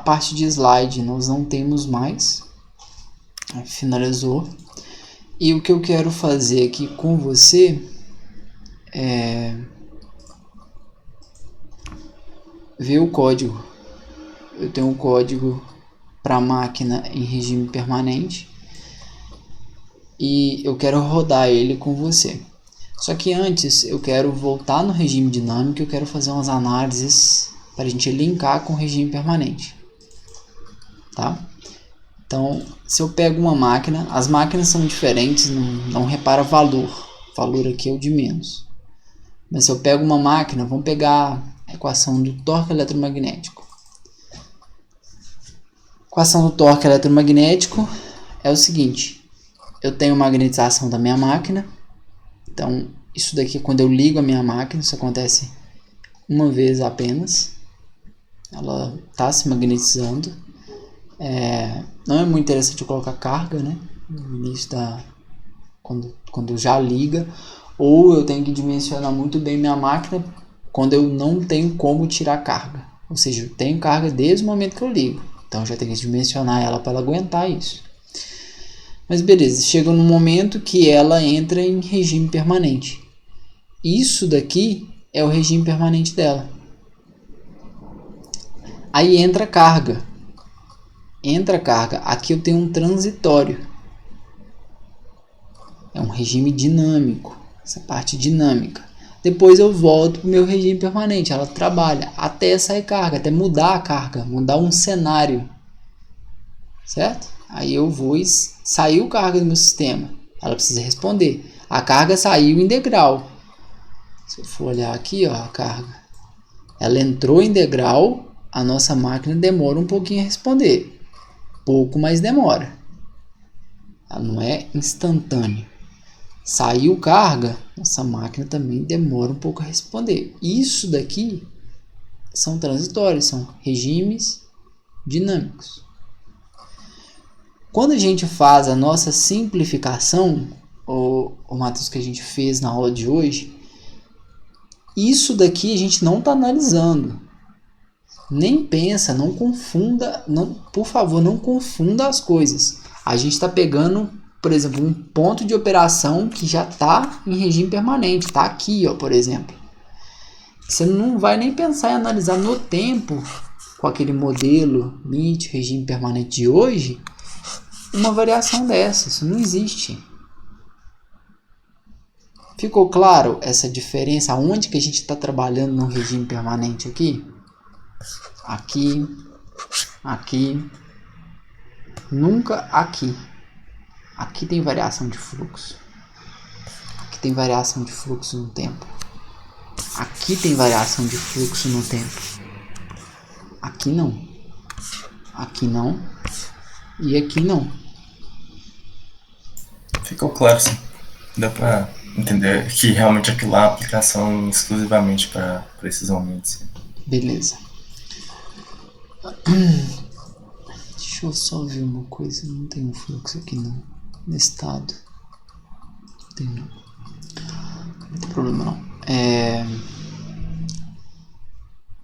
parte de slide nós não temos mais. Finalizou. E o que eu quero fazer aqui com você é ver o código. Eu tenho um código para a máquina em regime permanente e eu quero rodar ele com você. Só que antes eu quero voltar no regime dinâmico, eu quero fazer umas análises para a gente linkar com o regime permanente, tá? Então, se eu pego uma máquina, as máquinas são diferentes, não repara valor aqui é o de menos. Mas se eu pego uma máquina, vamos pegar a equação do torque eletromagnético. A equação do torque eletromagnético é o seguinte: eu tenho magnetização da minha máquina, então isso daqui quando eu ligo a minha máquina, isso acontece uma vez apenas, ela está se magnetizando. Não é muito interessante eu colocar carga, né, no início quando já liga, ou eu tenho que dimensionar muito bem minha máquina quando eu não tenho como tirar carga, ou seja, eu tenho carga desde o momento que eu ligo, então eu já tenho que dimensionar ela para ela aguentar isso. Mas beleza, chega num momento que ela entra em regime permanente. Isso daqui é o regime permanente dela. Aí entra carga. Aqui eu tenho um transitório. É um regime dinâmico. Essa parte dinâmica. Depois eu volto para o meu regime permanente. Ela trabalha até sair carga, até mudar a carga, mudar um cenário. Certo? Aí eu vou e saiu carga do meu sistema. Ela precisa responder. A carga saiu em degrau. Se eu for olhar aqui, ó, a carga. Ela entrou em degrau, a nossa máquina demora um pouquinho a responder. Pouco, mas demora. Ela não é instantânea. Saiu carga, nossa máquina também demora um pouco a responder. Isso daqui são transitórios, são regimes dinâmicos. Quando a gente faz a nossa simplificação, o Matheus, que a gente fez na aula de hoje, isso daqui a gente não está analisando. Nem pensa, não confunda, por favor, não confunda as coisas. A gente está pegando, por exemplo, um ponto de operação que já está em regime permanente, está aqui, ó, por exemplo. Você não vai nem pensar em analisar no tempo, com aquele modelo MIT, regime permanente de hoje, uma variação dessa. Isso não existe. Ficou claro essa diferença? Onde que a gente está trabalhando no regime permanente aqui? Aqui, aqui, nunca aqui. Aqui tem variação de fluxo. Aqui tem variação de fluxo no tempo. Aqui tem variação de fluxo no tempo. Aqui não. Aqui não. E aqui não. Ficou claro, sim. Deu pra entender que realmente aquilo lá é uma aplicação exclusivamente para esses momentos. Beleza. Deixa eu só ver uma coisa. Não tem um fluxo aqui não. No estado. Não tem não. Não tem problema não.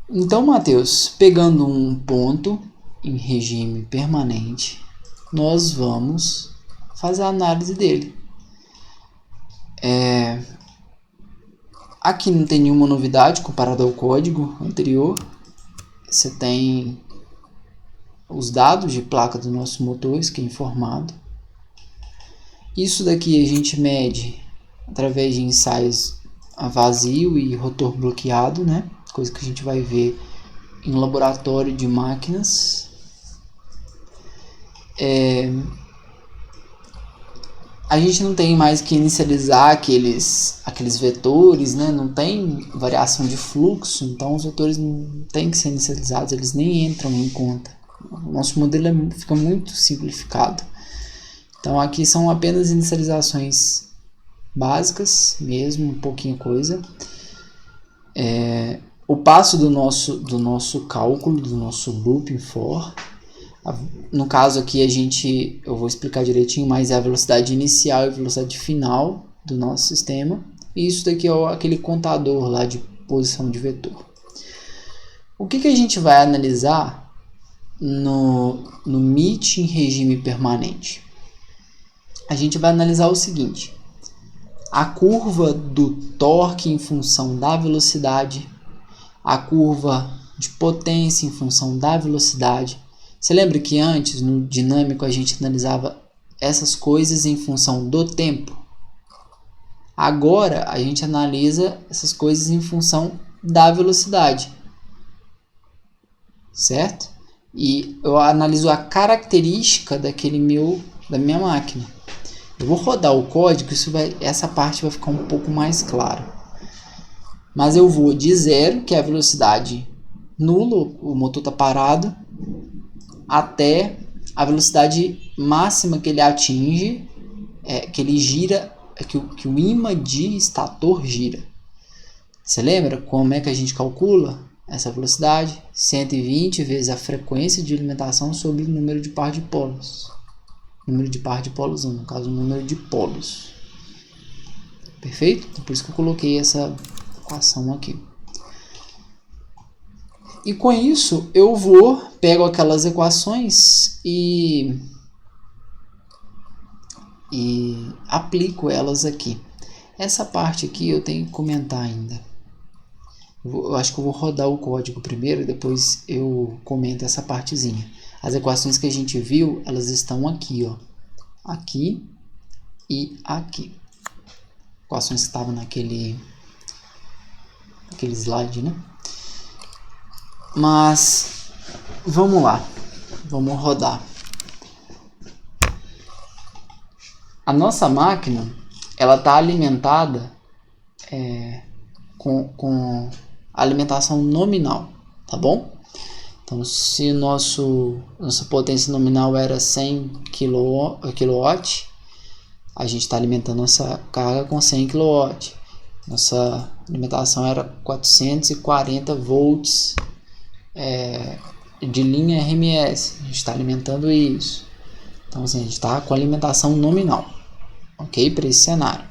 Então, Matheus, pegando um ponto em regime permanente, nós vamos fazer a análise dele. Aqui não tem nenhuma novidade comparado ao código anterior. Você tem os dados de placa do nosso motor, que é informado. Isso daqui a gente mede através de ensaios a vazio e rotor bloqueado, né? Coisa que a gente vai ver em laboratório de máquinas. A gente não tem mais que inicializar aqueles vetores, né? Não tem variação de fluxo, então os vetores não têm que ser inicializados, eles nem entram em conta. O nosso modelo fica muito simplificado. Então aqui são apenas inicializações básicas, mesmo, um pouquinho coisa. O passo do nosso cálculo, do nosso looping for, No caso aqui eu vou explicar direitinho, mas é a velocidade inicial e a velocidade final do nosso sistema. E isso daqui é aquele contador lá de posição de vetor. O que a gente vai analisar no MIT em regime permanente? A gente vai analisar o seguinte: a curva do torque em função da velocidade, a curva de potência em função da velocidade. Você lembra que antes, no dinâmico, a gente analisava essas coisas em função do tempo? Agora, a gente analisa essas coisas em função da velocidade, certo? E eu analiso a característica da minha máquina. Eu vou rodar o código, essa parte vai ficar um pouco mais clara. Mas eu vou de 0, que é a velocidade nula, o motor está parado, até a velocidade máxima que ele atinge, que ele gira, que o ímã de estator gira. Você lembra como é que a gente calcula essa velocidade? 120 vezes a frequência de alimentação sobre o número de par de polos. Número de par de polos 1, no caso o número de polos. Perfeito? Então, por isso que eu coloquei essa equação aqui. E com isso eu pego aquelas equações e aplico elas aqui. Essa parte aqui eu tenho que comentar ainda. Eu acho que eu vou rodar o código primeiro e depois eu comento essa partezinha. As equações que a gente viu, elas estão aqui, ó. Aqui e aqui. Equações que estavam naquele slide, né? Mas vamos lá. Vamos rodar. A nossa máquina, ela está alimentada com alimentação nominal, tá bom? Então, se nossa potência nominal era 100 kW, a gente está alimentando nossa carga com 100 kW. Nossa alimentação era 440 volts de linha RMS. A gente está alimentando isso. Então, assim, a gente está com alimentação nominal, ok? Para esse cenário.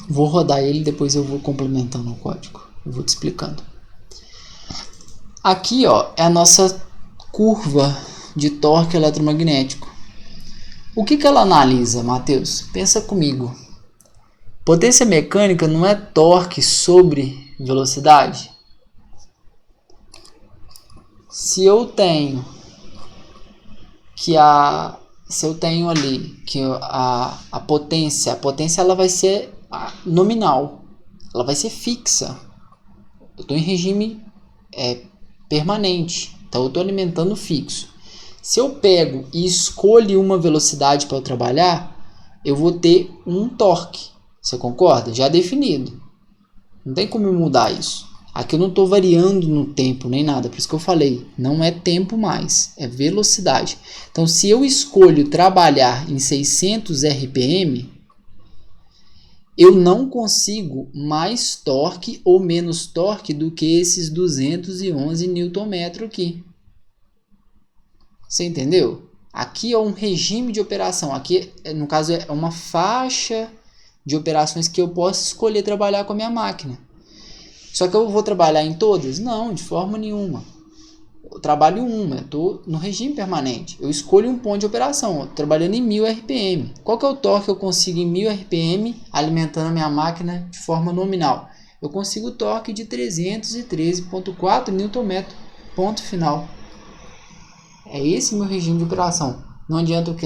Vou rodar ele e depois eu vou complementando o código. Eu vou te explicando. Aqui, ó, é a nossa curva de torque eletromagnético. O que ela analisa, Matheus? Pensa comigo. Potência mecânica não é torque sobre velocidade? Se eu tenho ali que a potência ela vai ser nominal, ela vai ser fixa. Eu estou em regime permanente, então eu estou alimentando fixo. Se eu pego e escolho uma velocidade para eu trabalhar, eu vou ter um torque. Você concorda? Já definido. Não tem como mudar isso. Aqui eu não estou variando no tempo nem nada, por isso que eu falei, não é tempo mais, é velocidade. Então, se eu escolho trabalhar em 600 RPM, eu não consigo mais torque ou menos torque do que esses 211 Nm aqui. Você entendeu? Aqui é um regime de operação, aqui no caso é uma faixa de operações que eu posso escolher trabalhar com a minha máquina. Só que eu vou trabalhar em todas? Não, de forma nenhuma. Eu trabalho uma, eu estou no regime permanente. Eu escolho um ponto de operação, trabalhando em 1000 RPM. Qual que é o torque que eu consigo em 1000 RPM alimentando a minha máquina de forma nominal? Eu consigo torque de 313,4 Nm, ponto final. É esse meu regime de operação. Não adianta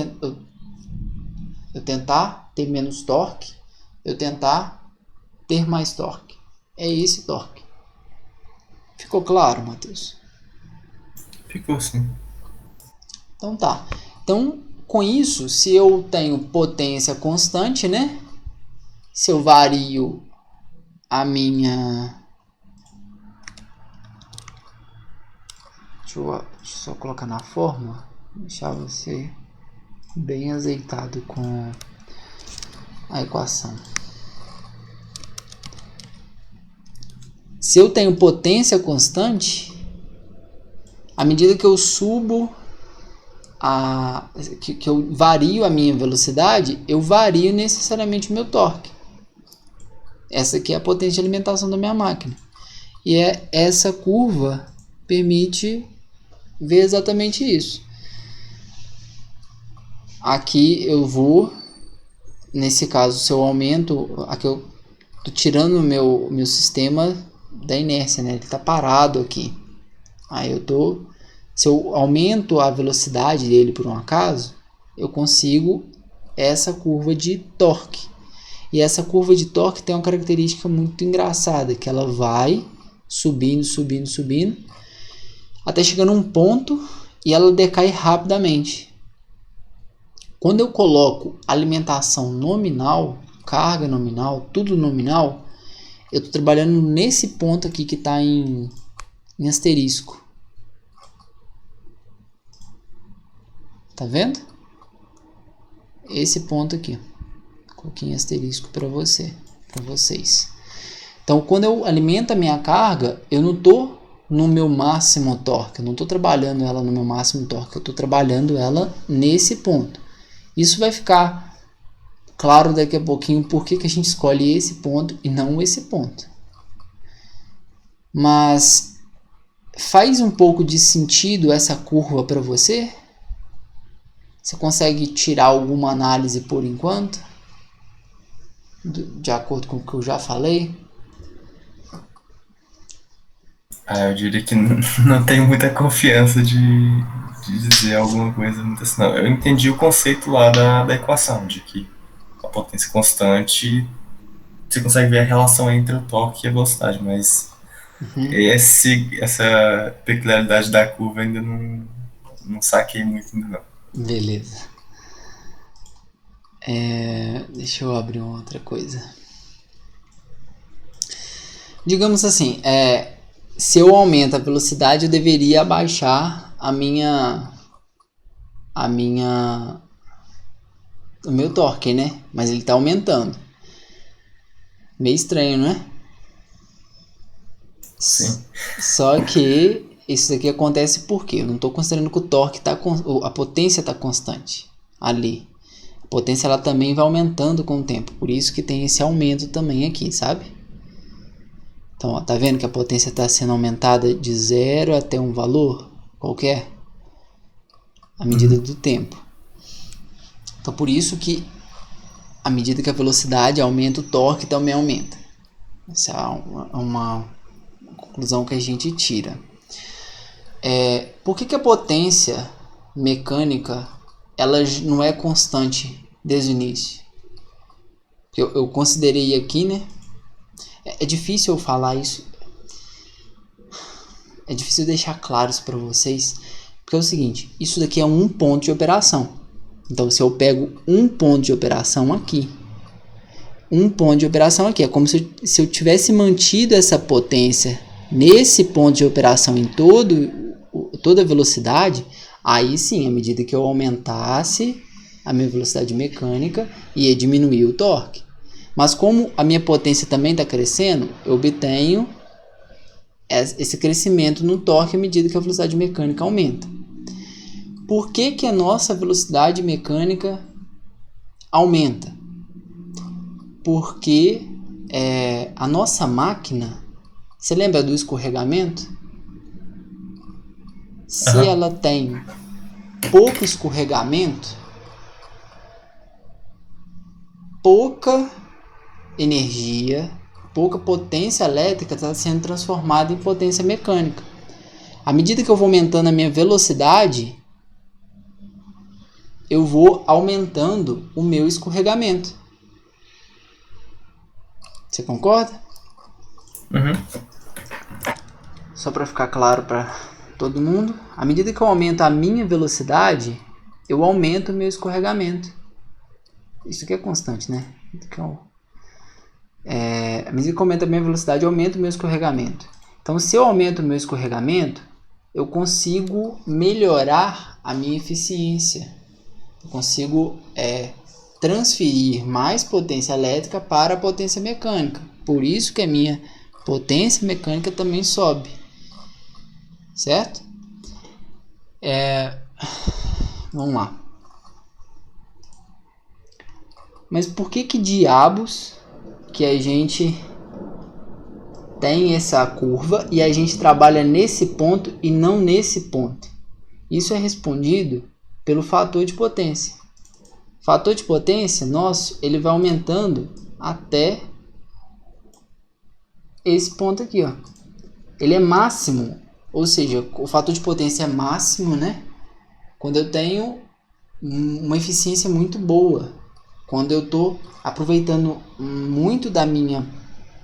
eu tentar ter menos torque, eu tentar ter mais torque. É esse torque. Ficou claro, Matheus? Ficou sim. Então tá. Então, com isso, se eu tenho potência constante, né? Se eu vario a minha... Deixa eu só colocar na fórmula. Deixar você bem azeitado com a equação. Se eu tenho potência constante, à medida que eu subo que eu vario a minha velocidade, eu vario necessariamente o meu torque. Essa aqui é a potência de alimentação da minha máquina. E essa curva permite ver exatamente isso. Aqui eu vou, nesse caso, se eu aumento, aqui eu tô tirando o meu sistema da inércia, né? Ele está parado aqui. Aí se eu aumento a velocidade dele por um acaso, eu consigo essa curva de torque. E essa curva de torque tem uma característica muito engraçada, que ela vai subindo, subindo, subindo, até chegar num ponto e ela decai rapidamente. Quando eu coloco alimentação nominal, carga nominal, tudo nominal, eu estou trabalhando nesse ponto aqui que está em asterisco. Tá vendo? Esse ponto aqui. Coloquei em asterisco para vocês. Então, quando eu alimento a minha carga, eu não estou no meu máximo torque. Eu não estou trabalhando ela no meu máximo torque. Eu estou trabalhando ela nesse ponto. Isso vai ficar claro daqui a pouquinho por que a gente escolhe esse ponto e não esse ponto. Mas faz um pouco de sentido essa curva para você? Você consegue tirar alguma análise por enquanto? De acordo com o que eu já falei? Eu diria que não tenho muita confiança de dizer alguma coisa muito assim, não. Eu entendi o conceito lá da equação, de que a potência constante, você consegue ver a relação entre o torque e a velocidade, mas essa peculiaridade da curva ainda não saquei muito ainda não. Beleza. Deixa eu abrir uma outra coisa. Digamos assim, se eu aumento a velocidade, eu deveria abaixar o meu torque, né? Mas ele está aumentando. Meio estranho, não é? Sim. Só que isso aqui acontece porque eu não estou considerando que o torque a potência está constante ali. A potência ela também vai aumentando com o tempo, por isso que tem esse aumento também aqui, sabe? Então, ó, tá vendo que a potência está sendo aumentada de 0 até um valor qualquer à medida do tempo. Então, por isso que à medida que a velocidade aumenta, o torque também aumenta. Essa é uma conclusão que a gente tira. Por que a potência mecânica ela não é constante desde o início? Eu considerei aqui, né? É difícil eu falar isso. É difícil deixar claro isso para vocês. Porque é o seguinte, isso daqui é um ponto de operação. Então, se eu pego um ponto de operação aqui, é como se eu tivesse mantido essa potência nesse ponto de operação em toda a velocidade, aí sim, à medida que eu aumentasse a minha velocidade mecânica, ia diminuir o torque. Mas como a minha potência também está crescendo, eu obtenho esse crescimento no torque à medida que a velocidade mecânica aumenta. Por que a nossa velocidade mecânica aumenta? Porque a nossa máquina, você lembra do escorregamento? Se ela tem pouco escorregamento, pouca energia, pouca potência elétrica está sendo transformada em potência mecânica. À medida que eu vou aumentando a minha velocidade, eu vou aumentando o meu escorregamento. Você concorda? Só para ficar claro para todo mundo, à medida que eu aumento a minha velocidade, eu aumento o meu escorregamento. Isso aqui é constante, né? À medida que eu aumento a minha velocidade, eu aumento o meu escorregamento. Então, se eu aumento o meu escorregamento, eu consigo melhorar a minha eficiência. Eu consigo transferir mais potência elétrica para a potência mecânica. Por isso que a minha potência mecânica também sobe. Certo? Vamos lá. Mas por que diabos que a gente tem essa curva e a gente trabalha nesse ponto e não nesse ponto? Isso é respondido pelo fator de potência. O fator de potência nosso, ele vai aumentando até esse ponto aqui, ó. Ele é máximo, ou seja, o fator de potência é máximo, né? Quando eu tenho uma eficiência muito boa, quando eu estou aproveitando muito da minha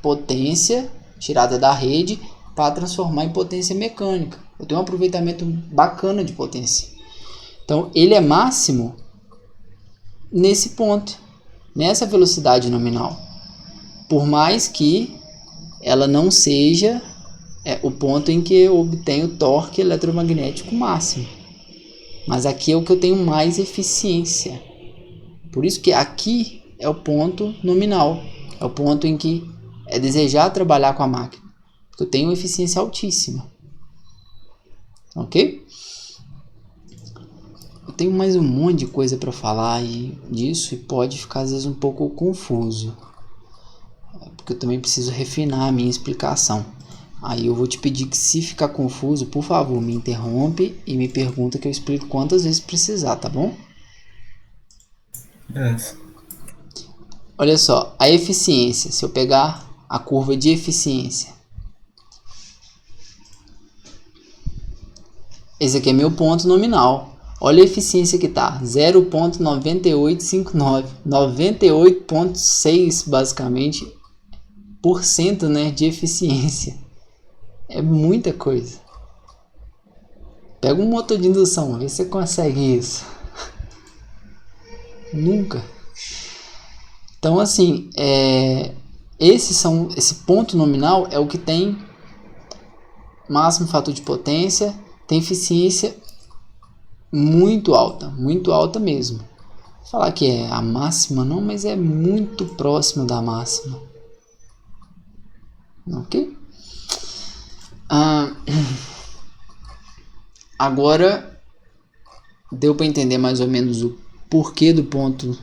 potência tirada da rede para transformar em potência mecânica. Eu tenho um aproveitamento bacana de potência. Então, ele é máximo nesse ponto, nessa velocidade nominal. Por mais que ela não seja o ponto em que eu obtenho torque eletromagnético máximo. Mas aqui é o que eu tenho mais eficiência. Por isso que aqui é o ponto nominal. É o ponto em que é desejar trabalhar com a máquina. Porque eu tenho eficiência altíssima. Ok? Eu tenho mais um monte de coisa para falar disso e pode ficar às vezes um pouco confuso. Porque eu também preciso refinar a minha explicação. Aí eu vou te pedir que, se ficar confuso, por favor, me interrompe e me pergunta que eu explico quantas vezes precisar, tá bom? Beleza. Olha só, a eficiência, se eu pegar a curva de eficiência, esse aqui é meu ponto nominal. Olha a eficiência que tá, 0,9859, 98,6 basicamente por cento, né, de eficiência. É muita coisa. Pega um motor de indução, vê se você consegue isso. Nunca. Então, assim, esse ponto nominal é o que tem máximo fator de potência, tem eficiência muito alta mesmo. Vou falar que é a máxima não, mas é muito próximo da máxima. Ok? Agora deu para entender mais ou menos o porquê do ponto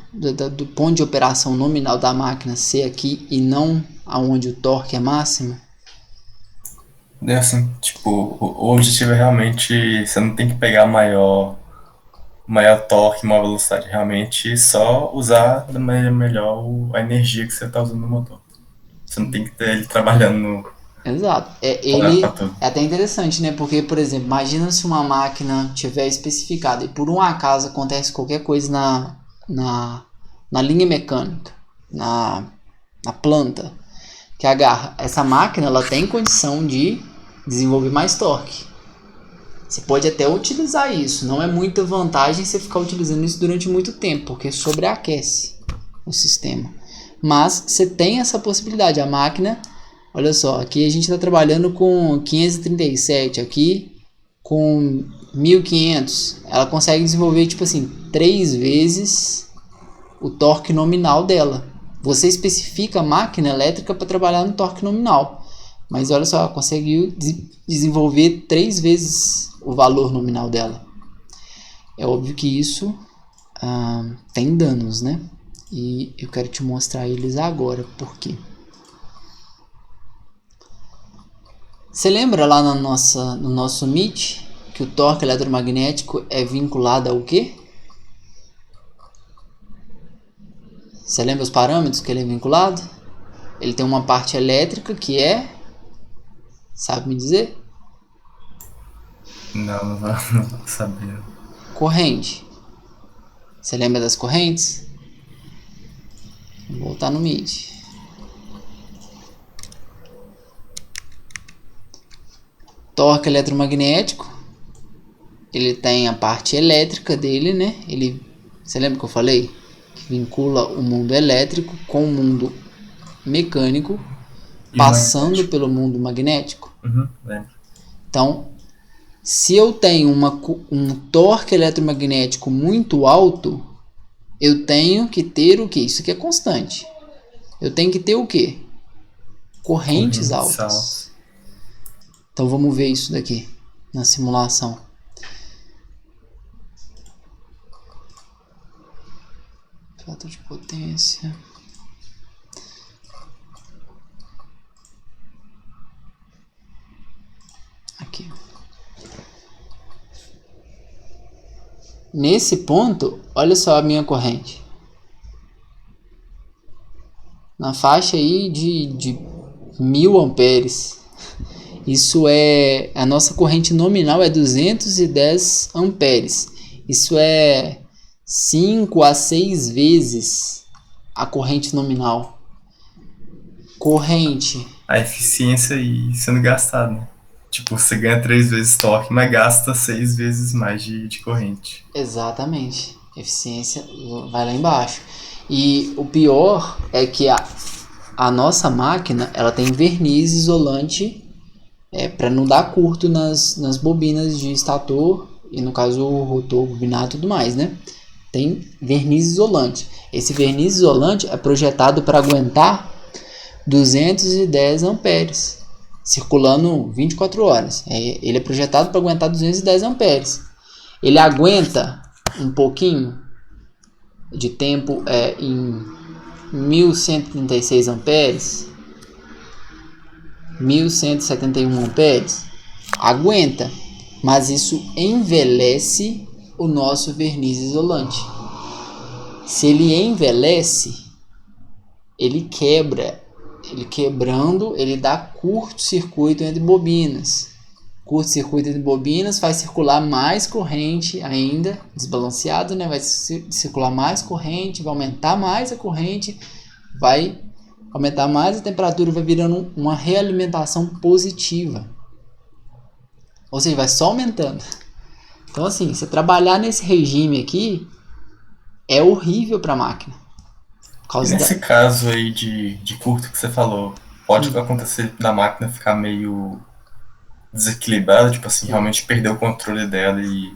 de operação nominal da máquina ser aqui e não aonde o torque é máximo? É assim, tipo, o objetivo é realmente, você não tem que pegar maior torque, maior velocidade, realmente só usar da maneira melhor a energia que você está usando no motor. Você não tem que ter ele trabalhando Exato. pra tudo. É até interessante, né? Porque, por exemplo, imagina se uma máquina tiver especificada e por um acaso acontece qualquer coisa na linha mecânica, na planta que agarra. Essa máquina, ela tem condição de desenvolver mais torque. Você pode até utilizar isso. Não é muita vantagem você ficar utilizando isso durante muito tempo, porque sobreaquece o sistema. Mas você tem essa possibilidade. A máquina, olha só, aqui a gente está trabalhando com 537, aqui com 1500. Ela consegue desenvolver, tipo assim, 3 vezes o torque nominal dela. Você especifica a máquina elétrica para trabalhar no torque nominal. Mas olha só, ela conseguiu desenvolver 3 vezes o valor nominal dela. É óbvio que isso tem danos, né? E eu quero te mostrar eles agora. Por quê? Você lembra lá no nosso MIT que o torque eletromagnético é vinculado ao quê? Você lembra os parâmetros que ele é vinculado? Ele tem uma parte elétrica que é... Sabe me dizer? Não vou saber. Corrente. Você lembra das correntes? Vou voltar no MIT. Torque eletromagnético. Ele tem a parte elétrica dele, né? Você lembra que eu falei? Que vincula o mundo elétrico com o mundo mecânico, passando pelo mundo magnético. Lembro. Então, se eu tenho um torque eletromagnético muito alto, eu tenho que ter o que? Isso aqui é constante. Eu tenho que ter o que? Correntes altas. Então vamos ver isso daqui na simulação. Fator de potência. Aqui. Nesse ponto, olha só a minha corrente. Na faixa aí de 1000 amperes. Isso é... A nossa corrente nominal é 210 amperes. Isso é 5 a 6 vezes a corrente nominal. Corrente. A eficiência aí sendo gastada, né? Tipo, você ganha 3 vezes torque, mas gasta 6 vezes mais de corrente. Exatamente. Eficiência vai lá embaixo. E o pior é que a nossa máquina, ela tem verniz isolante para não dar curto nas bobinas de estator e no caso o rotor, bobinado e tudo mais, né? Tem verniz isolante. Esse verniz isolante é projetado para aguentar 210 amperes, circulando 24 horas. Ele é projetado para aguentar 210 amperes. Ele aguenta um pouquinho de tempo em 1136 amperes, 1171 amperes. Aguenta, mas isso envelhece o nosso verniz isolante. Se ele envelhece, ele quebra. Ele quebrando, ele dá curto-circuito entre bobinas. Curto-circuito entre bobinas faz circular mais corrente ainda, desbalanceado, né? Vai circular mais corrente, vai aumentar mais a corrente, vai aumentar mais a temperatura, vai virando uma realimentação positiva. Ou seja, vai só aumentando. Então assim, você trabalhar nesse regime aqui é horrível para a máquina. E nesse caso aí de curto que você falou, pode acontecer da máquina ficar meio desequilibrada, tipo assim, realmente perder o controle dela e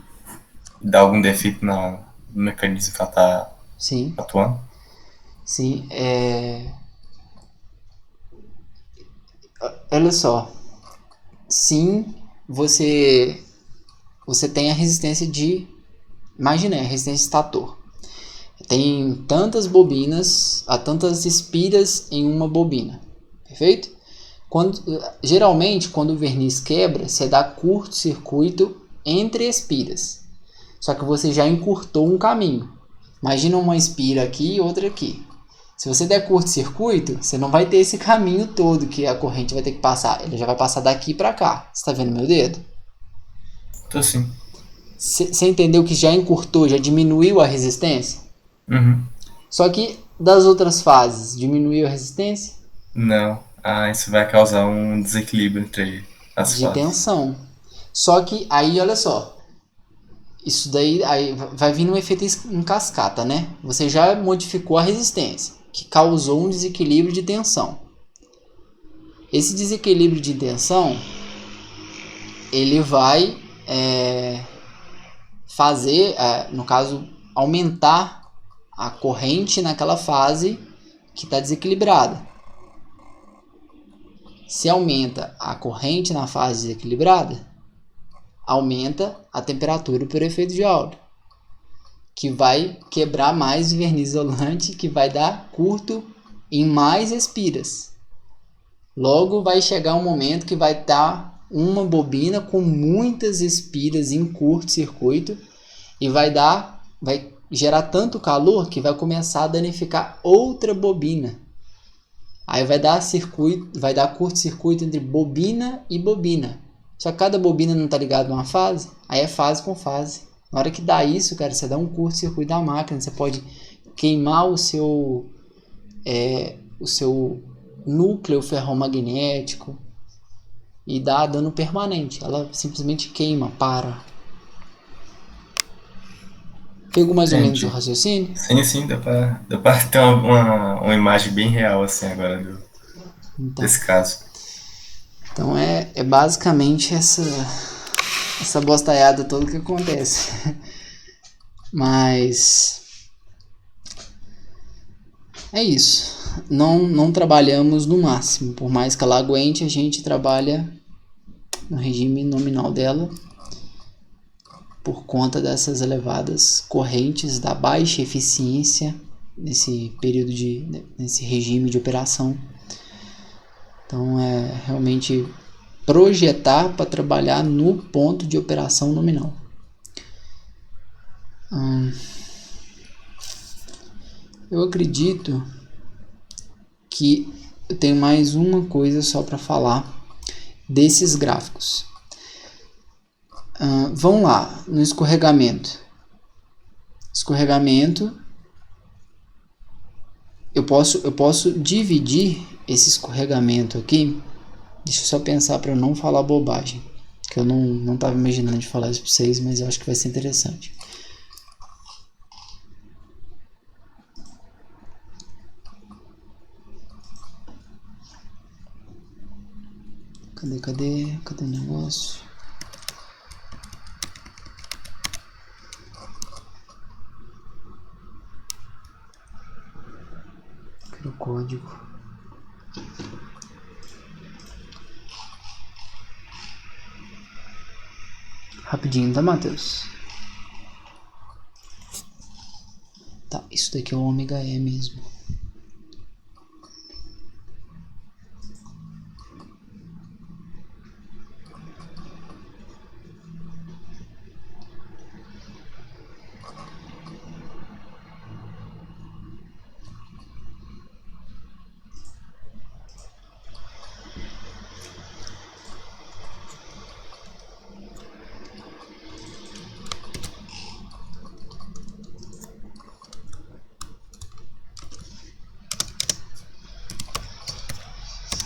dar algum defeito no mecanismo que ela tá atuando? Sim, olha só. Sim, você tem a resistência de... Imagina, a resistência estator. Tem tantas bobinas, há tantas espiras em uma bobina, perfeito? Geralmente, quando o verniz quebra, você dá curto-circuito entre espiras. Só que você já encurtou um caminho. Imagina uma espira aqui e outra aqui. Se você der curto-circuito, você não vai ter esse caminho todo que a corrente vai ter que passar. Ele já vai passar daqui para cá. Você está vendo meu dedo? Tô sim. Você entendeu que já encurtou, já diminuiu a resistência? Uhum. Só que das outras fases, diminuiu a resistência? Não. Isso vai causar um desequilíbrio entre as fases. De tensão. Só que aí, olha só. Isso daí aí vai vir um efeito em cascata, né? Você já modificou a resistência, que causou um desequilíbrio de tensão. Esse desequilíbrio de tensão, ele vai fazer, no caso, aumentar a corrente naquela fase que está desequilibrada. Se aumenta a corrente na fase desequilibrada, aumenta a temperatura por efeito de Joule, que vai quebrar mais o verniz isolante, que vai dar curto em mais espiras. Logo vai chegar um momento que vai estar uma bobina com muitas espiras em curto-circuito e vai gerar tanto calor que vai começar a danificar outra bobina. Aí vai dar curto-circuito entre bobina e bobina. Só que cada bobina não está ligada numa fase, aí é fase com fase. Na hora que dá isso, cara, você dá um curto-circuito da máquina, você pode queimar o seu núcleo ferromagnético e dar dano permanente. Ela simplesmente queima, para. Pegou mais ou menos o raciocínio? Sim, dá pra ter uma imagem bem real assim agora desse caso. Então é basicamente essa bostaiada toda que acontece. Mas é isso. Não trabalhamos no máximo. Por mais que ela aguente, a gente trabalha no regime nominal dela por conta dessas elevadas correntes, da baixa eficiência nesse período nesse regime de operação. Então é realmente projetar para trabalhar no ponto de operação nominal. Eu acredito que eu tenho mais uma coisa só para falar desses gráficos. Vamos lá, no escorregamento. Escorregamento, eu posso dividir esse escorregamento aqui. Deixa eu só pensar para eu não falar bobagem, que eu não estava imaginando de falar isso para vocês, mas eu acho que vai ser interessante. Cadê o negócio? Cadê o código? Rapidinho, tá, Matheus? Tá, isso daqui é o ômega E mesmo.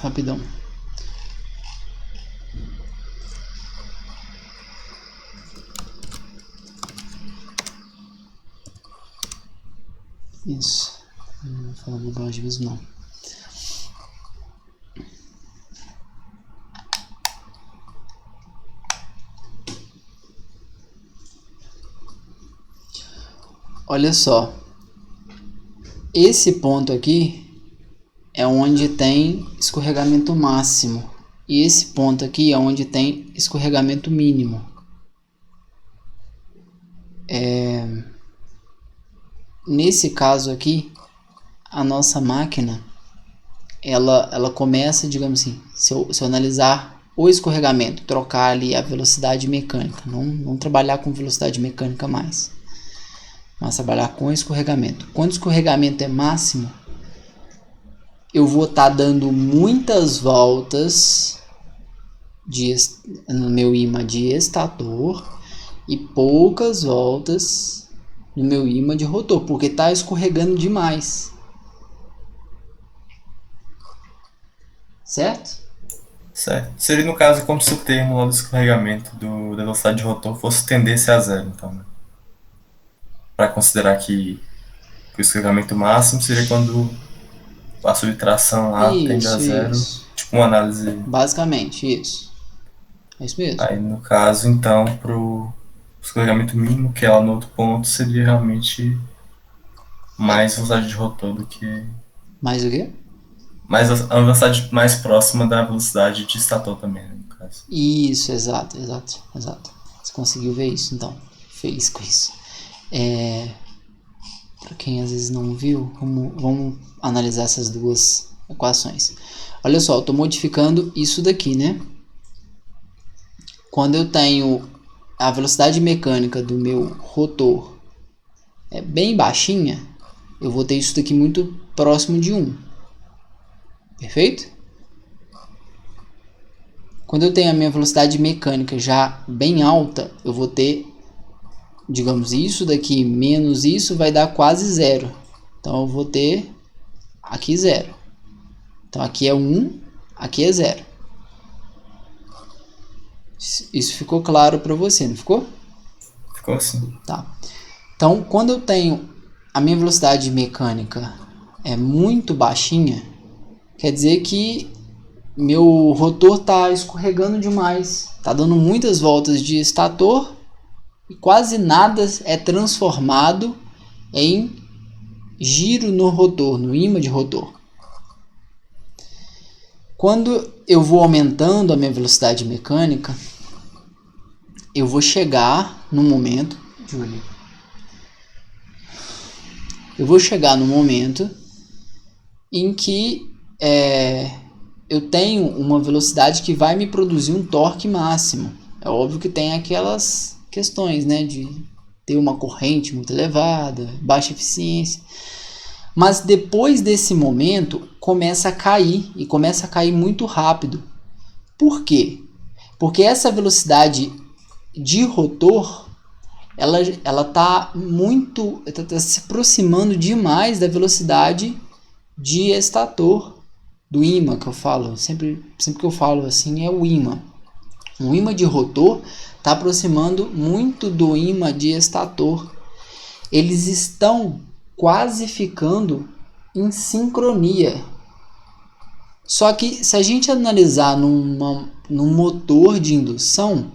Rapidão. Isso. Não vou falar bobagem mesmo não. Olha só. Esse ponto aqui é onde tem escorregamento máximo. E esse ponto aqui é onde tem escorregamento mínimo. Nesse caso aqui, a nossa máquina, ela começa, digamos assim, se eu analisar o escorregamento, trocar ali a velocidade mecânica, não trabalhar com velocidade mecânica mais, mas trabalhar com escorregamento. Quando o escorregamento é máximo, eu vou estar dando muitas voltas no meu ímã de estator e poucas voltas no meu ímã de rotor, porque está escorregando demais. Certo? Certo. Seria, no caso, como se o termo lá do escorregamento da velocidade de rotor fosse tendência a zero, então, né? Para considerar que o escorregamento máximo seria quando a subtração lá tende a zero. Isso. Tipo uma análise. Basicamente, isso. É isso mesmo. Aí, no caso, então, pro escorregamento mínimo, que é lá no outro ponto, seria realmente mais velocidade de rotor do que... Mais o quê? Mais a velocidade mais próxima da velocidade de estator também, né, no caso. Isso, exato. Você conseguiu ver isso, então. Feliz com isso. Para quem às vezes não viu, vamos analisar essas duas equações. Olha só, eu estou modificando isso daqui, né? Quando eu tenho a velocidade mecânica do meu rotor bem baixinha, eu vou ter isso daqui muito próximo de 1. Perfeito? Quando eu tenho a minha velocidade mecânica já bem alta, eu vou ter, digamos, isso daqui menos isso vai dar quase 0. Então eu vou ter aqui 0. Então aqui é 1, aqui é 0. Isso ficou claro para você, não ficou? Ficou assim. Tá. Então, quando eu tenho a minha velocidade mecânica muito baixinha, quer dizer que meu rotor está escorregando demais, está dando muitas voltas de estator e quase nada é transformado em giro no rotor, no ímã de rotor. Quando eu vou aumentando a minha velocidade mecânica, eu vou chegar num momento, Júlio, eu vou chegar no momento em que eu tenho uma velocidade que vai me produzir um torque máximo. É óbvio que tem aquelas questões, né, de ter uma corrente muito elevada, baixa eficiência. Mas depois desse momento começa a cair, e começa a cair muito rápido. Por quê? Porque essa velocidade de rotor, ela está se aproximando demais da velocidade de estator, do ímã que eu falo. Sempre que eu falo assim é o ímã. O ímã de rotor está aproximando muito do ímã de estator. Eles estão quase ficando em sincronia. Só que se a gente analisar num motor de indução,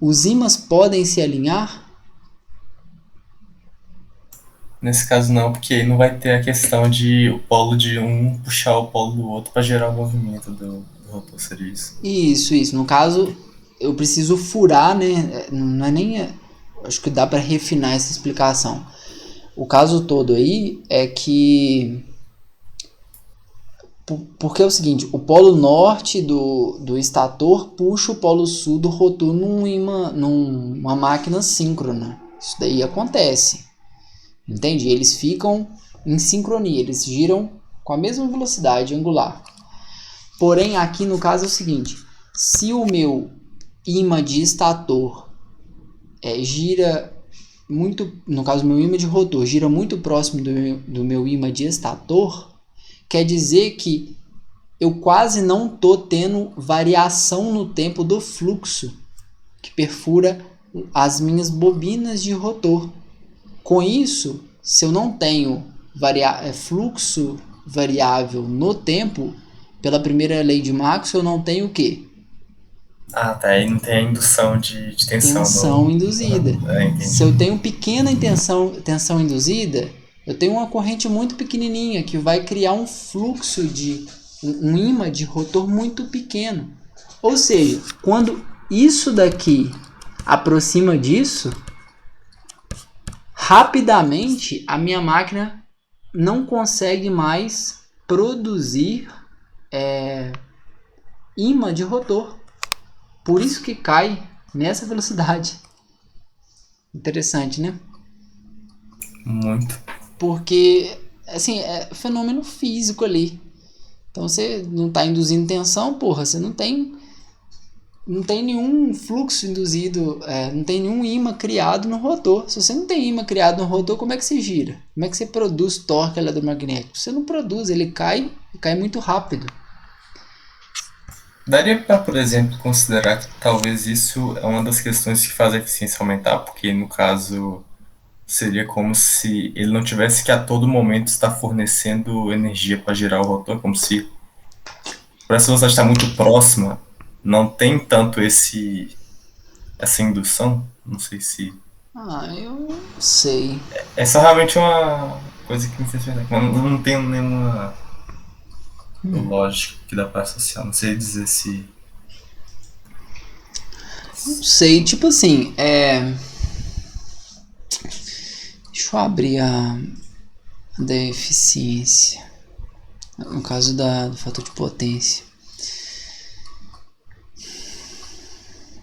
os ímãs podem se alinhar? Nesse caso não, porque aí não vai ter a questão de o polo de um puxar o polo do outro para gerar o movimento do rotor, seria isso? Isso. No caso, eu preciso furar, né? Não é nem... Acho que dá para refinar essa explicação. O caso todo aí é que... Porque é o seguinte, o polo norte do estator puxa o polo sul do rotor numa máquina síncrona. Isso daí acontece. Entende? Eles ficam em sincronia, eles giram com a mesma velocidade angular. Porém, aqui no caso é o seguinte, se o meu ímã de estator gira muito, no caso o meu ímã de rotor gira muito próximo do meu ímã de estator, quer dizer que eu quase não estou tendo variação no tempo do fluxo que perfura as minhas bobinas de rotor. Com isso, se eu não tenho fluxo variável no tempo, pela primeira lei de Maxwell, eu não tenho o quê? Ah, tá. Aí não tem a indução de tensão. Tensão induzida. Entendi. Se eu tenho pequena tensão induzida, eu tenho uma corrente muito pequenininha que vai criar um fluxo de um ímã de rotor muito pequeno. Ou seja, quando isso daqui aproxima disso, rapidamente a minha máquina não consegue mais produzir ímã de rotor. Por isso que cai nessa velocidade. Interessante, né? Muito. Porque, assim, é fenômeno físico ali. Então você não está induzindo tensão, porra, você não tem nenhum fluxo induzido, não tem nenhum ímã criado no rotor. Se você não tem ímã criado no rotor, como é que você gira? Como é que você produz torque eletromagnético? Você não produz, ele cai muito rápido. Daria para, por exemplo, considerar que talvez isso é uma das questões que faz a eficiência aumentar, porque no caso seria como se ele não tivesse que a todo momento estar fornecendo energia para girar o rotor, como se por essa velocidade estar muito próxima, não tem tanto essa indução. Não sei se... Eu não sei. É só realmente uma coisa que me fez pensar. Não tenho nenhuma lógica que dá para associar. Não sei dizer se... Não sei, tipo assim, deixa eu abrir a da eficiência. No caso do fator de potência.